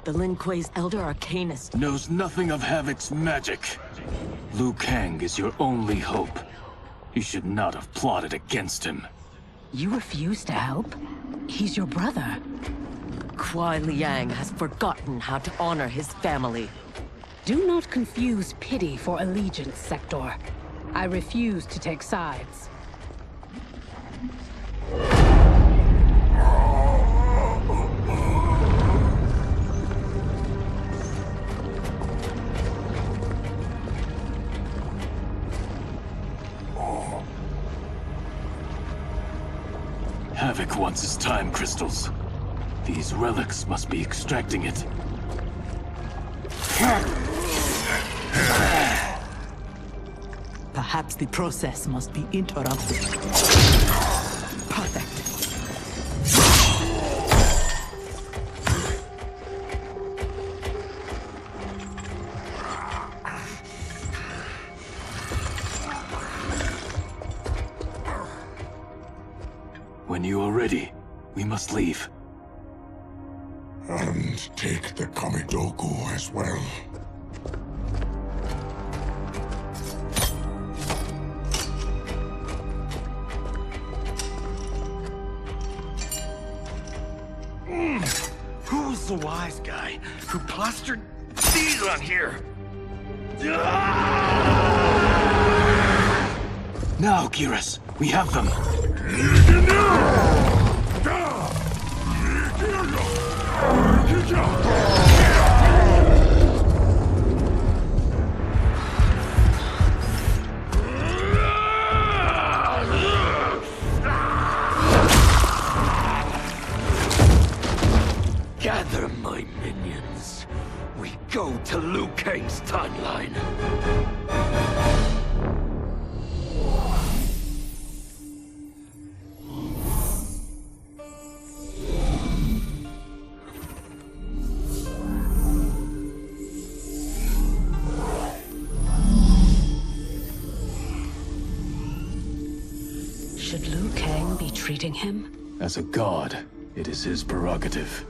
The Lin Kuei's Elder Arcanist knows nothing of Havoc's magic. Liu Kang is your only hope. You should not have plotted against him. You refuse to help? He's your brother. Kuai Liang has forgotten how to honor his family. Do not confuse pity for allegiance, Sektor. I refuse to take sides. Havoc wants his time crystals. These relics must be extracting it. Perhaps the process must be interrupted. Perfect. When you are ready, we must leave. And take the Kamidogu as well. Who was the wise guy who plastered these on here? Now, Kiris, we have them. Gather my minions. We go to Liu Kang's timeline. Should Liu Kang be treating him? As a god, it is his prerogative.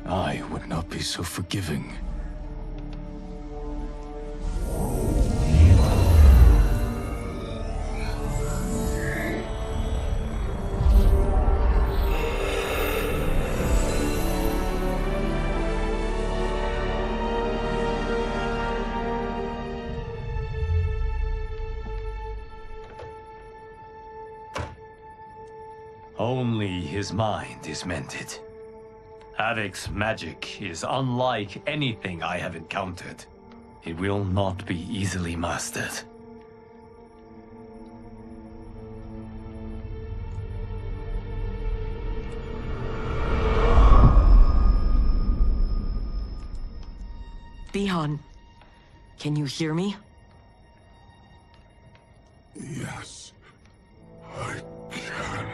I would not be so forgiving. Only his mind is mended. Havoc's magic is unlike anything I have encountered. It will not be easily mastered. Bihan, can you hear me? Yes, I can.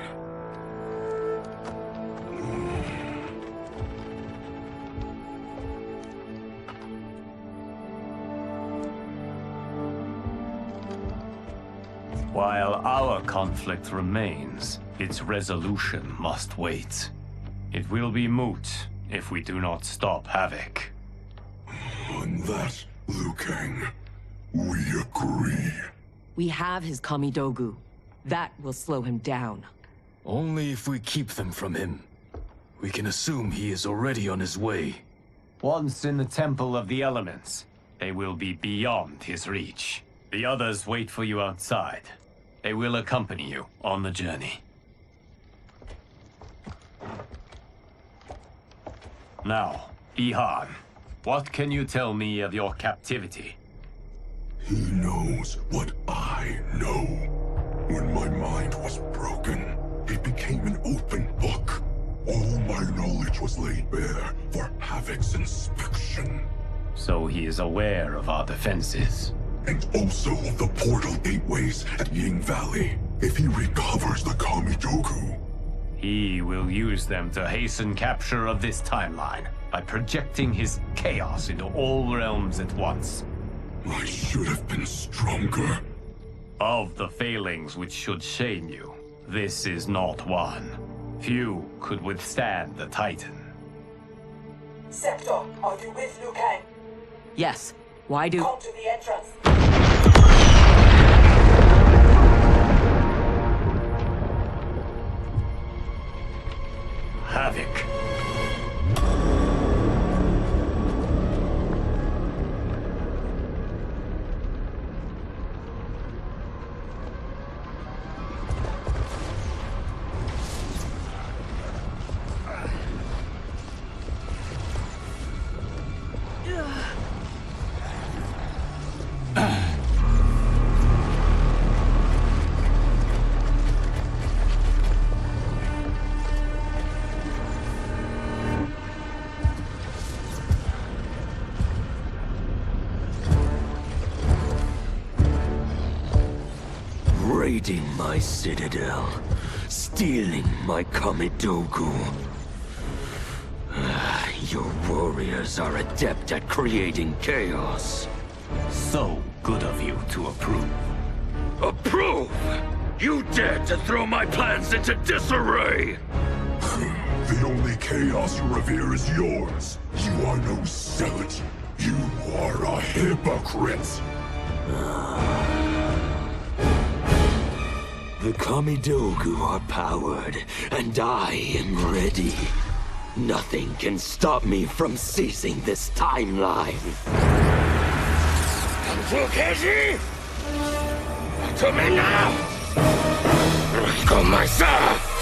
While our conflict remains, its resolution must wait. It will be moot if we do not stop Havoc. On that, Liu Kang, we agree. We have his Kamidogu. That will slow him down. Only if we keep them from him. We can assume he is already on his way. Once in the Temple of the Elements, they will be beyond his reach. The others wait for you outside. They will accompany you on the journey. Now, Ihan, what can you tell me of your captivity? He knows what I know. When my mind was broken, it became an open book. All my knowledge was laid bare for Havoc's inspection. So he is aware of our defenses. And also of the portal gateways at Ying Valley. If he recovers the Kamidogu, he will use them to hasten capture of this timeline by projecting his chaos into all realms at once. I should have been stronger. Of the failings which should shame you, this is not one. Few could withstand the Titan. Sektor, are you with Liu Kang? Yes. Why do... Come to the entrance. Havoc. Raiding my citadel, stealing my Kamidogu. Your warriors are adept at creating chaos. So good of you to approve. Approve? You dared to throw my plans into disarray! The only chaos you revere is yours. You are no zealot. You are a hypocrite. The Kamidogu are powered, and I am ready. Nothing can stop me from seizing this timeline. Fukeji! To me now! Go myself!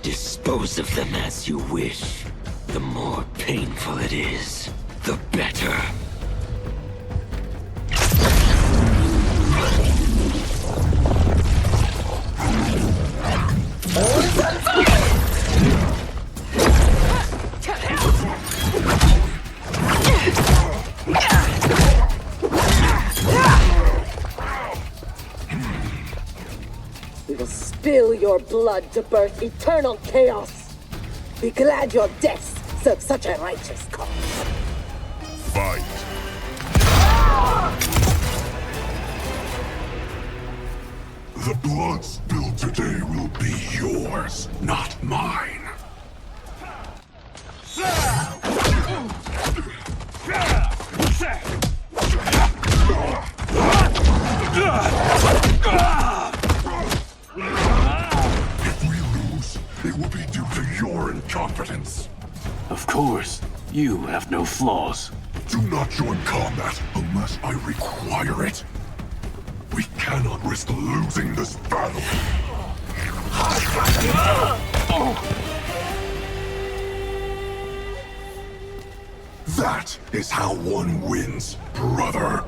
Dispose of them as you wish. The more painful it is, the better. We will spill your blood to birth eternal chaos. Be glad your deaths serve such a righteous cause. Fight. The blood spilled today will be yours, not mine. If we lose, it will be due to your incompetence. Of course, you have no flaws. Do not join combat unless I require it. We cannot risk losing this battle. That is how one wins, brother.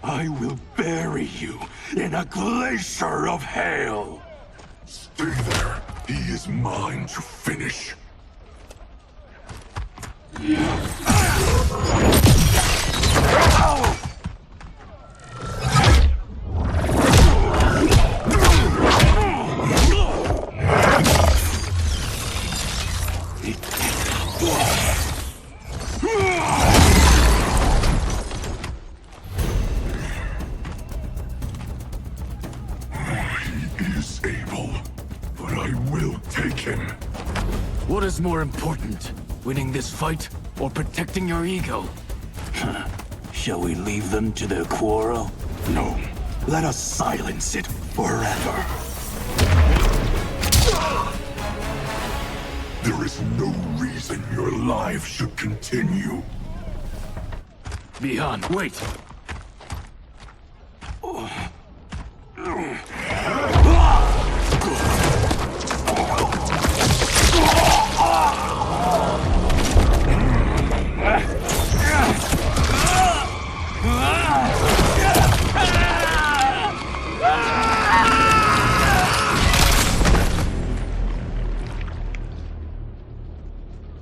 I will bury you in a glacier of hail. Stay there. He is mine to finish. What is more important, winning this fight or protecting your ego? Shall we leave them to their quarrel? No. Let us silence it forever. There is no reason your life should continue. Bihan, wait!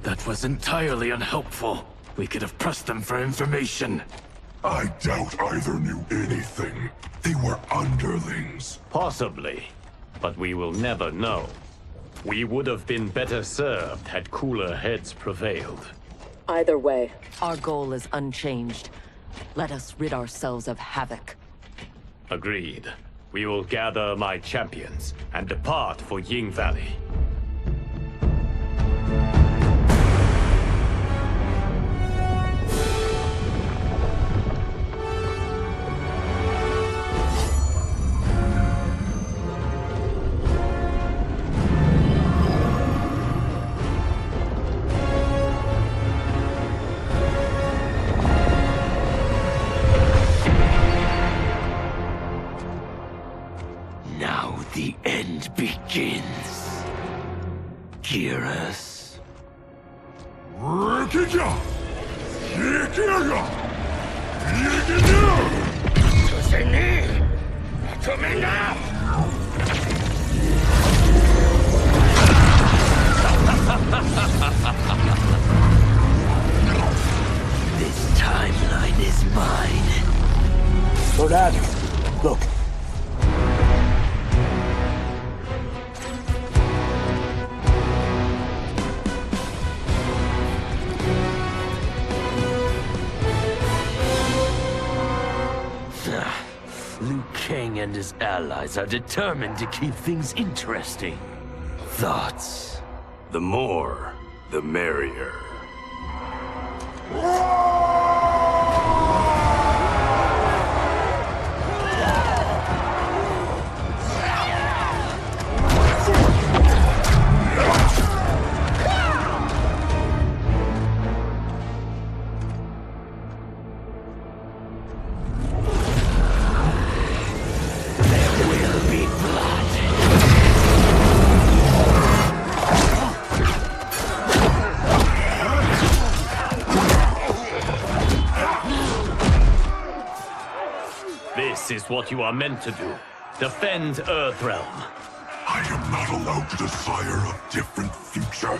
That was entirely unhelpful. We could have pressed them for information. I doubt either knew anything. They were underlings. Possibly, but we will never know. We would have been better served had cooler heads prevailed. Either way. Our goal is unchanged. Let us rid ourselves of Havoc. Agreed. We will gather my champions and depart for Ying Valley. Now the end begins. Geras. This timeline is mine. Lord Admiral, look. Liu Kang and his allies are determined to keep things interesting. Thoughts? The more, the merrier. This is what you are meant to do. Defend Earthrealm. I am not allowed to desire a different future.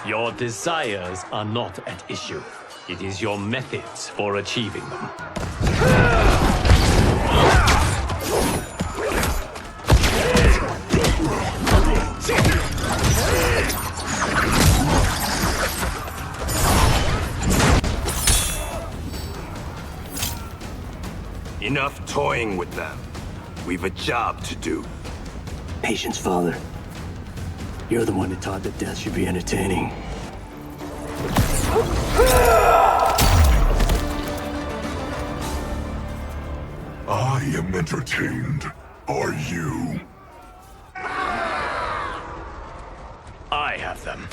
Your desires are not at issue. It is your methods for achieving them. Enough toying with them. We've a job to do. Patience, Father. You're the one who taught that death should be entertaining. I am entertained. Are you? I have them.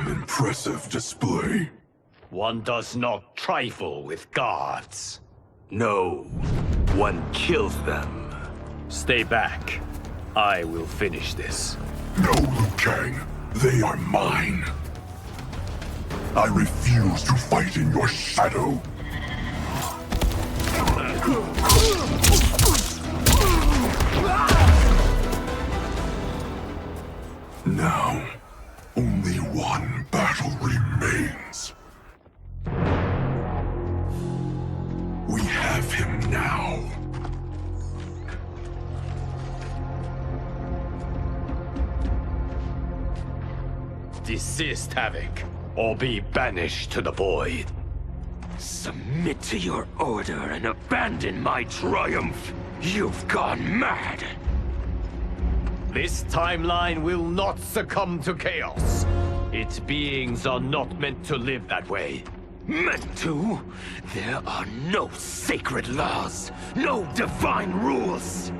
Impressive display. One does not trifle with gods. No, one kills them. Stay back. I will finish this. No, Liu Kang. They are mine. I refuse to fight in your shadow. Now, only one battle remains. We have him now. Desist, Havoc, or be banished to the void. Submit to your order and abandon my triumph. You've gone mad. This timeline will not succumb to chaos. Its beings are not meant to live that way. Meant to? There are no sacred laws, no divine rules.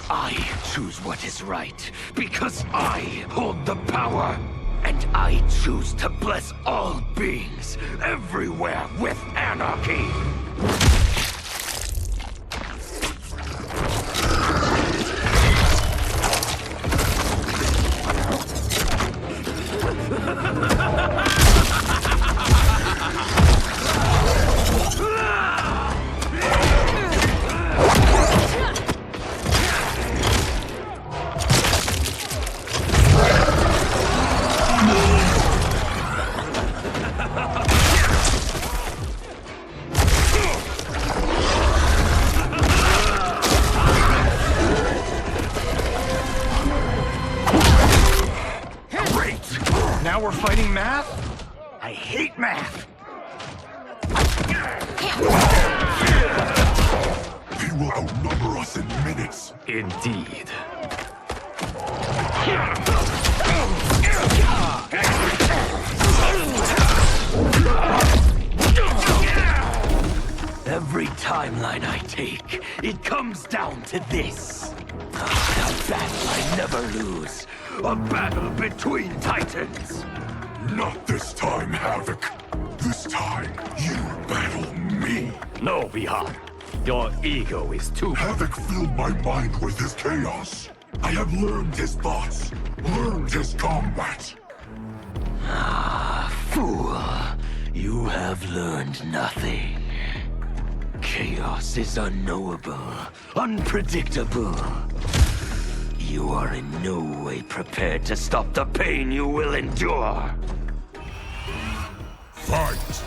I choose what is right, because I hold the power. And I choose to bless all beings, everywhere with anarchy. Now we're fighting math? I hate math. He will outnumber us in minutes. Indeed. Every timeline I take, it comes down to this. A battle I never lose. A battle between titans. Not this time, Havoc. This time, you battle me. No, Bihan. Your ego is too... Havoc filled my mind with his chaos. I have learned his thoughts, learned his combat. Ah, fool. You have learned nothing. Chaos is unknowable, unpredictable. You are in no way prepared to stop the pain you will endure. Fight!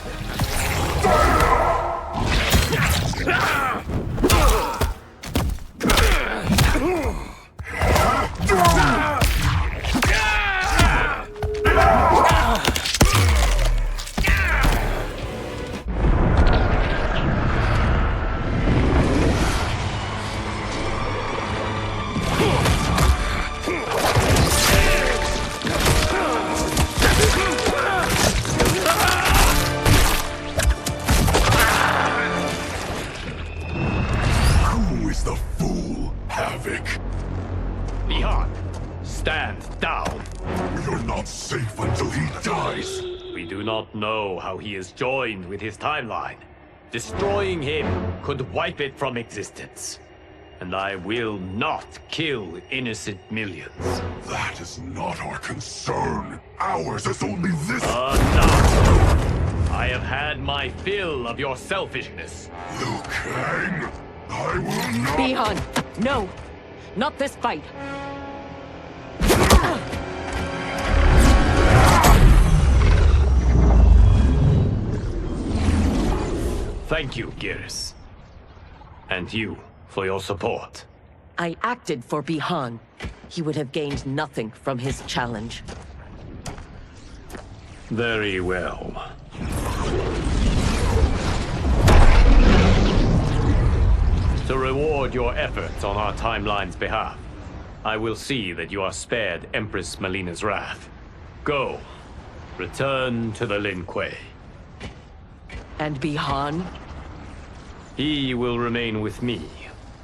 Safe until he dies. We do not know how he is joined with his timeline. Destroying him could wipe it from existence. And I will not kill innocent millions. That is not our concern. Ours is only this. Enough! I have had my fill of your selfishness. Liu Kang, I will not... Bihan, no! Not this fight! Thank you, Geras. And you, for your support. I acted for Bihan. He would have gained nothing from his challenge. Very well. To reward your efforts on our timeline's behalf, I will see that you are spared Empress Melina's wrath. Go. Return to the Lin Kuei. And Bihan? He will remain with me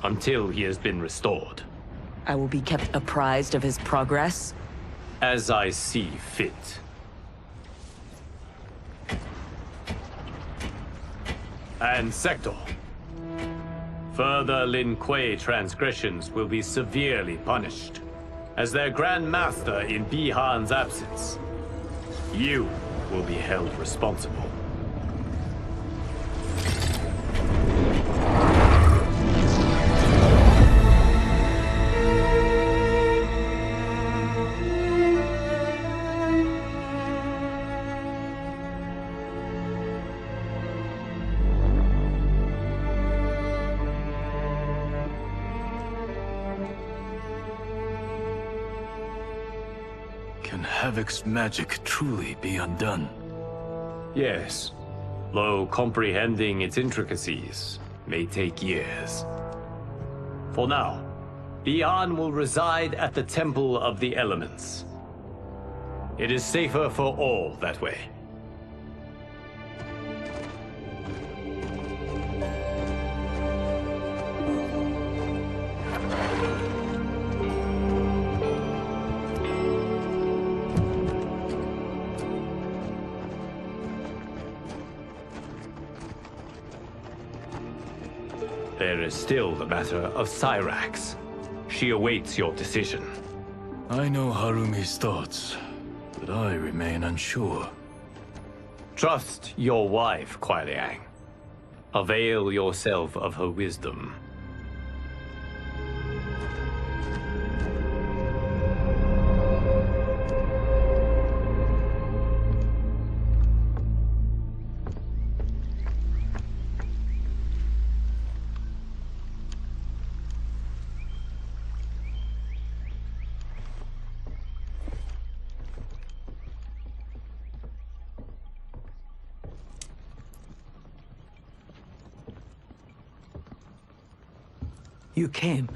until he has been restored. I will be kept apprised of his progress? As I see fit. And Sektor. Further Lin Kuei transgressions will be severely punished. As their Grand Master in Bihan's absence, you will be held responsible. Can Havoc's magic truly be undone? Yes, though comprehending its intricacies may take years. For now, Bihan will reside at the Temple of the Elements. It is safer for all that way. There is still the matter of Cyrax. She awaits your decision. I know Harumi's thoughts, but I remain unsure. Trust your wife, Kuai Liang. Avail yourself of her wisdom. You came.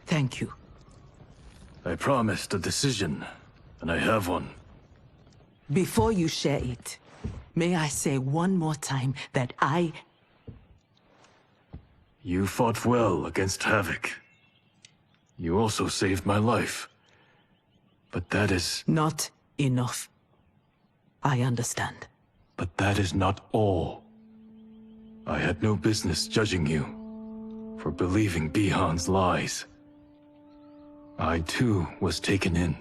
Thank you. I promised a decision, and I have one. Before you share it, may I say one more time that You fought well against Havoc. You also saved my life. But that is... Not enough. I understand. But that is not all. I had no business judging you for believing Bihan's lies. I too was taken in.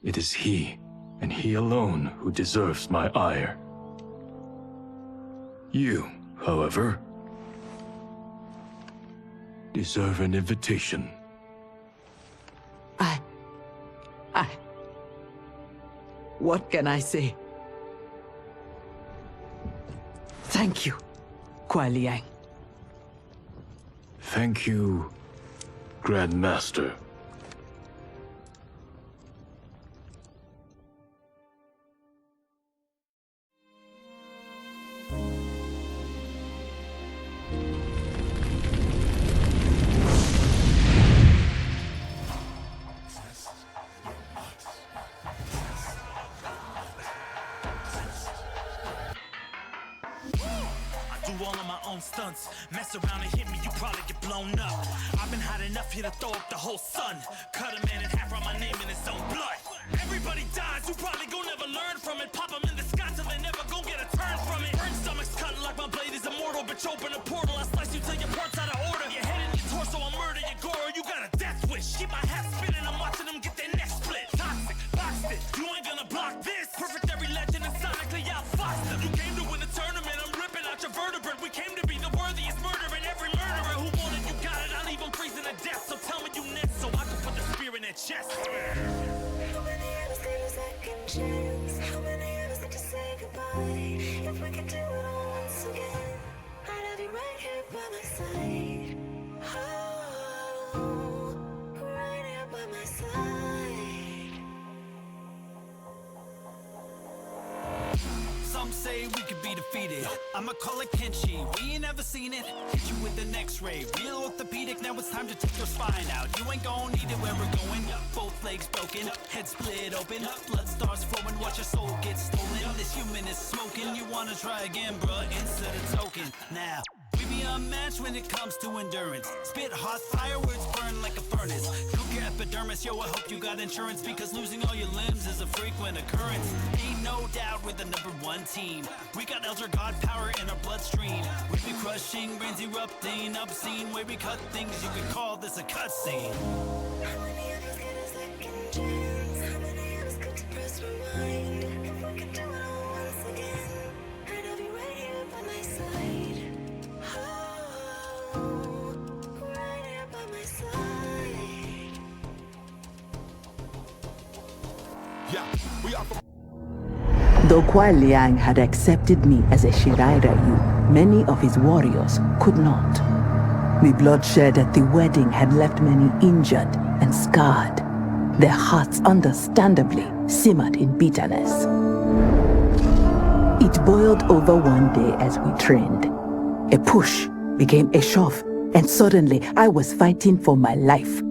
It is he, and he alone, who deserves my ire. You, however, deserve an invitation. What can I say? Thank you, Kuai Liang. Thank you, Grandmaster. Stunts. Mess around and hit me, you probably get blown up. I've been hot enough here to throw up the whole sun. Cut a man in half, write my name in his own blood. Everybody dies, you probably gon' never learn from it. Pop them in the sky till they never gon' get a turn from it. Burn stomachs cut like my blade is immortal. Bitch, open a portal, I slice you till your parts out of order. Your head and your torso, I murder your gore. You got a death wish. Keep my hat spinning, I'm watching them get their neck split. Toxic, boxed it, you ain't gonna block this. Perfect every legend and sonically outfoxed them. You came to win the tournament, I'm ripping out your vertebrae. We came to be the worthiest murderer, and every murderer who wanted you got it. I'll leave them freezing to death. So tell me you next, so I can put the spear in their chest. How many of us need a second chance? How many of us need to say goodbye? If we could do it all once again, I'd have you right here by my side. Oh, right here by my side. Some say we could be defeated. I'ma call it Kenshi. We ain't never seen it. Hit you with an X-ray. Real orthopedic. Now it's time to take your spine out. You ain't gon' need it where we're going. Both legs broken. Head split open. Blood starts flowing. Watch your soul get stolen. This human is smoking. You wanna try again, bruh? Insert a token. Now. We be unmatched when it comes to endurance. Spit hot fire, words burn like a furnace. Cook your epidermis, yo, I hope you got insurance, because losing all your limbs is a frequent occurrence. Ain't no doubt we're the #1 team. We got Elder God power in our bloodstream. We be crushing, brains erupting, obscene. Way we cut things, you could call this a cutscene. How many of us get a second chance? How many of us could press rewind? If we could do it all once again, I'd have you right here by my side. Though Kuai Liang had accepted me as a Shirairyu, many of his warriors could not. The bloodshed at the wedding had left many injured and scarred. Their hearts understandably simmered in bitterness. It boiled over one day as we trained. A push became a shove, and suddenly I was fighting for my life.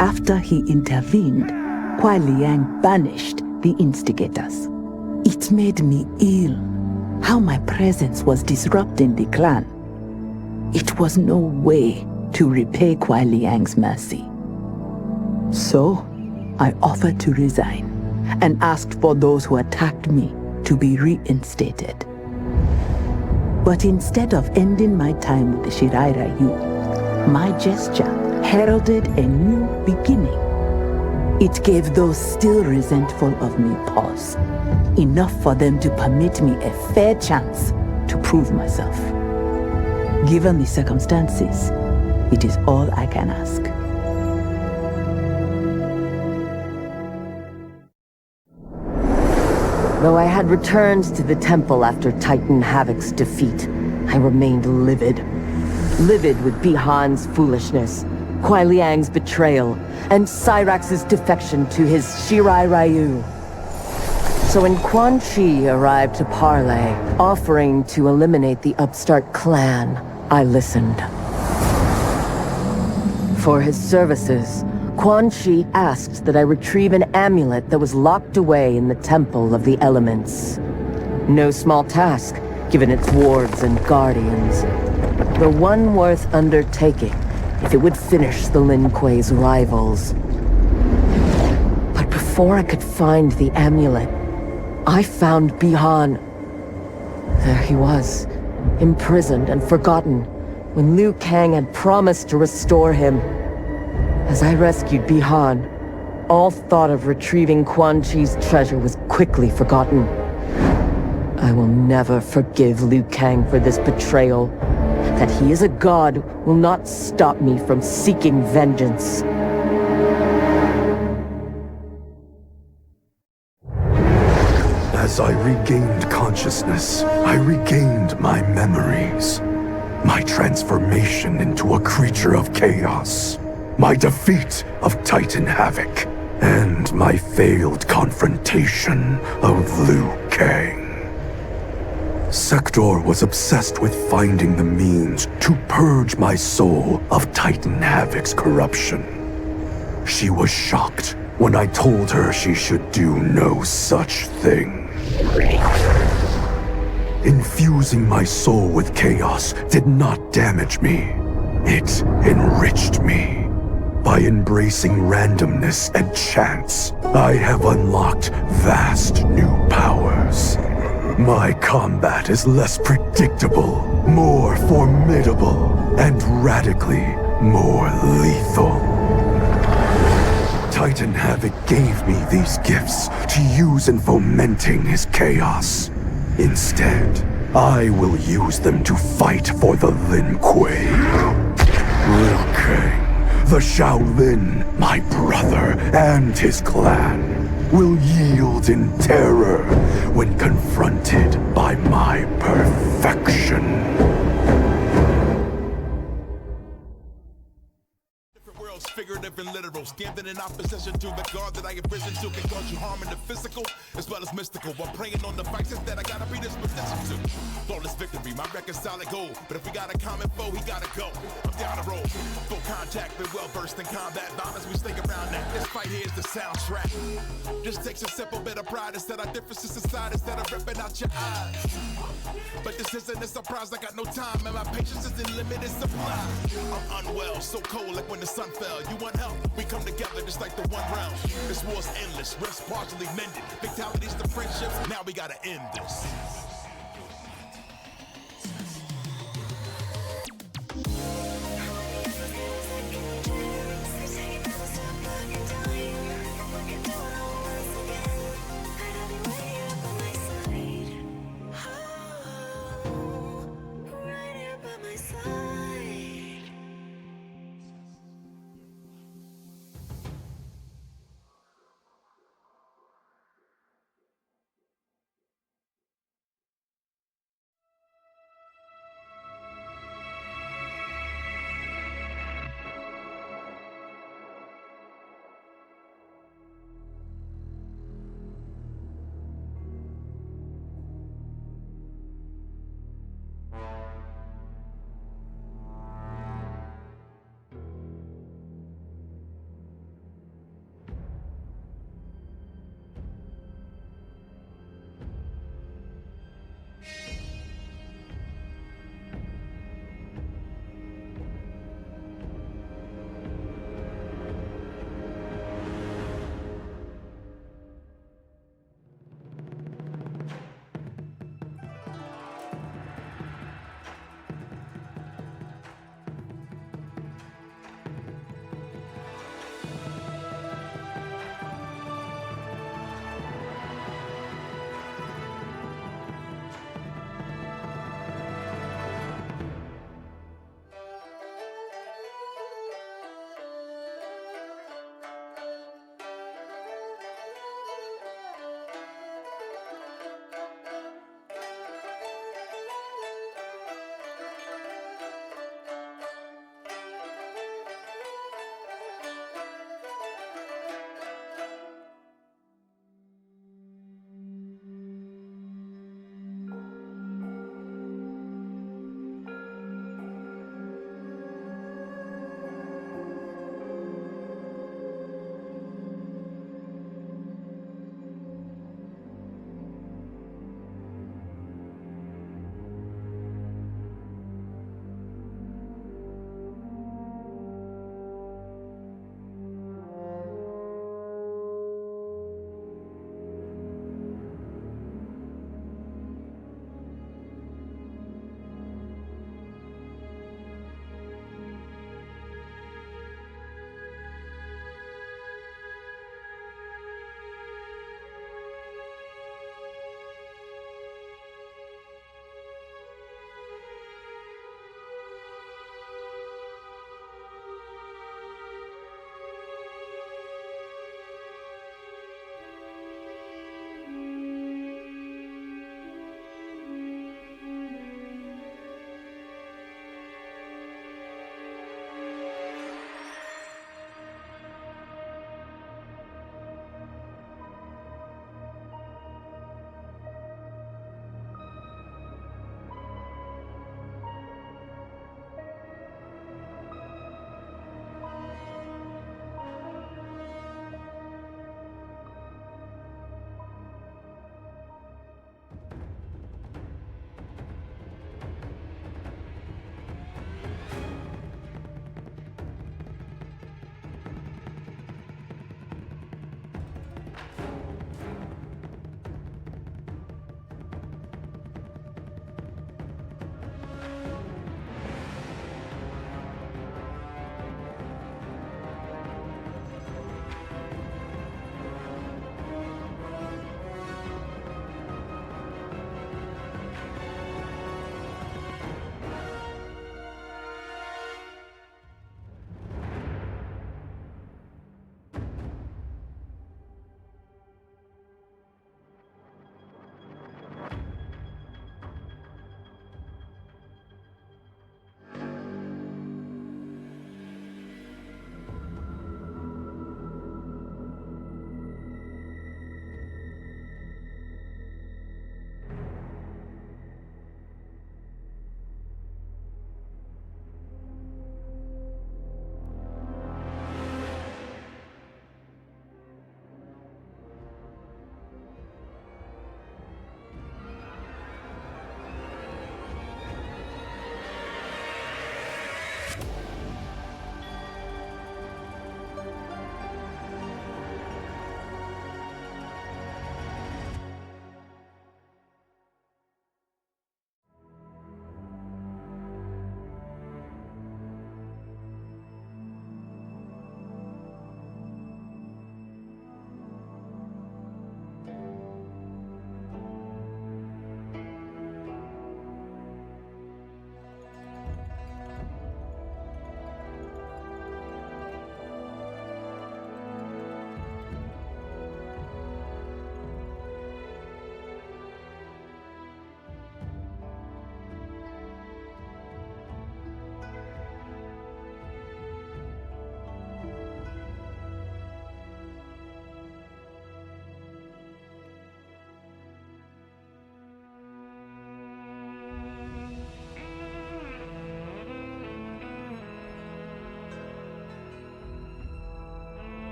After he intervened, Kuai Liang banished the instigators. It made me ill how my presence was disrupting the clan. It was no way to repay Kuai Liang's mercy. So, I offered to resign and asked for those who attacked me to be reinstated. But instead of ending my time with the Shiraira youth, my gesture heralded a new beginning. It gave those still resentful of me pause, enough for them to permit me a fair chance to prove myself. Given the circumstances, it is all I can ask. Though I had returned to the temple after Titan Havoc's defeat, I remained livid. Livid with Bihan's foolishness, Kuai Liang's betrayal, and Cyrax's defection to his Shirai Ryu. So when Quan Chi arrived to parley, offering to eliminate the upstart clan, I listened. For his services, Quan Chi asked that I retrieve an amulet that was locked away in the Temple of the Elements. No small task, given its wards and guardians. The one worth undertaking, if it would finish the Lin Kuei's rivals. But before I could find the amulet, I found Bihan. There he was, imprisoned and forgotten, when Liu Kang had promised to restore him. As I rescued Bihan, all thought of retrieving Quan Chi's treasure was quickly forgotten. I will never forgive Liu Kang for this betrayal. That he is a god will not stop me from seeking vengeance. As I regained consciousness, I regained my memories. My transformation into a creature of chaos. My defeat of Titan Havoc. And my failed confrontation of Liu Kang. Sektor was obsessed with finding the means to purge my soul of Titan Havoc's corruption. She was shocked when I told her she should do no such thing. Infusing my soul with chaos did not damage me. It enriched me. By embracing randomness and chance, I have unlocked vast new powers. My combat is less predictable, more formidable, and radically more lethal. Titan Havoc gave me these gifts to use in fomenting his chaos. Instead, I will use them to fight for the Lin Kuei. Liu Kang, the Shaolin, my brother, and his clan will yield in terror when confronted by my perfection. Figurative and literal, standing in opposition to the God that I have risen to can cause you harm in the physical as well as mystical. While praying on the vices that I gotta be this position to. Flawless victory, my record's solid gold. But if we got a common foe, he gotta go. I'm down the road, full contact, been well versed in combat. Violence, we stick around that. This fight here is the soundtrack. Just takes a simple bit of pride instead of differences aside instead of ripping out your eyes. But this isn't a surprise, I got no time and my patience is in limited supply. I'm unwell, so cold like when the sun fell. You want help? We come together just like the one round. This war's endless, rest partially mended. Fatalities to friendships, now we gotta end this.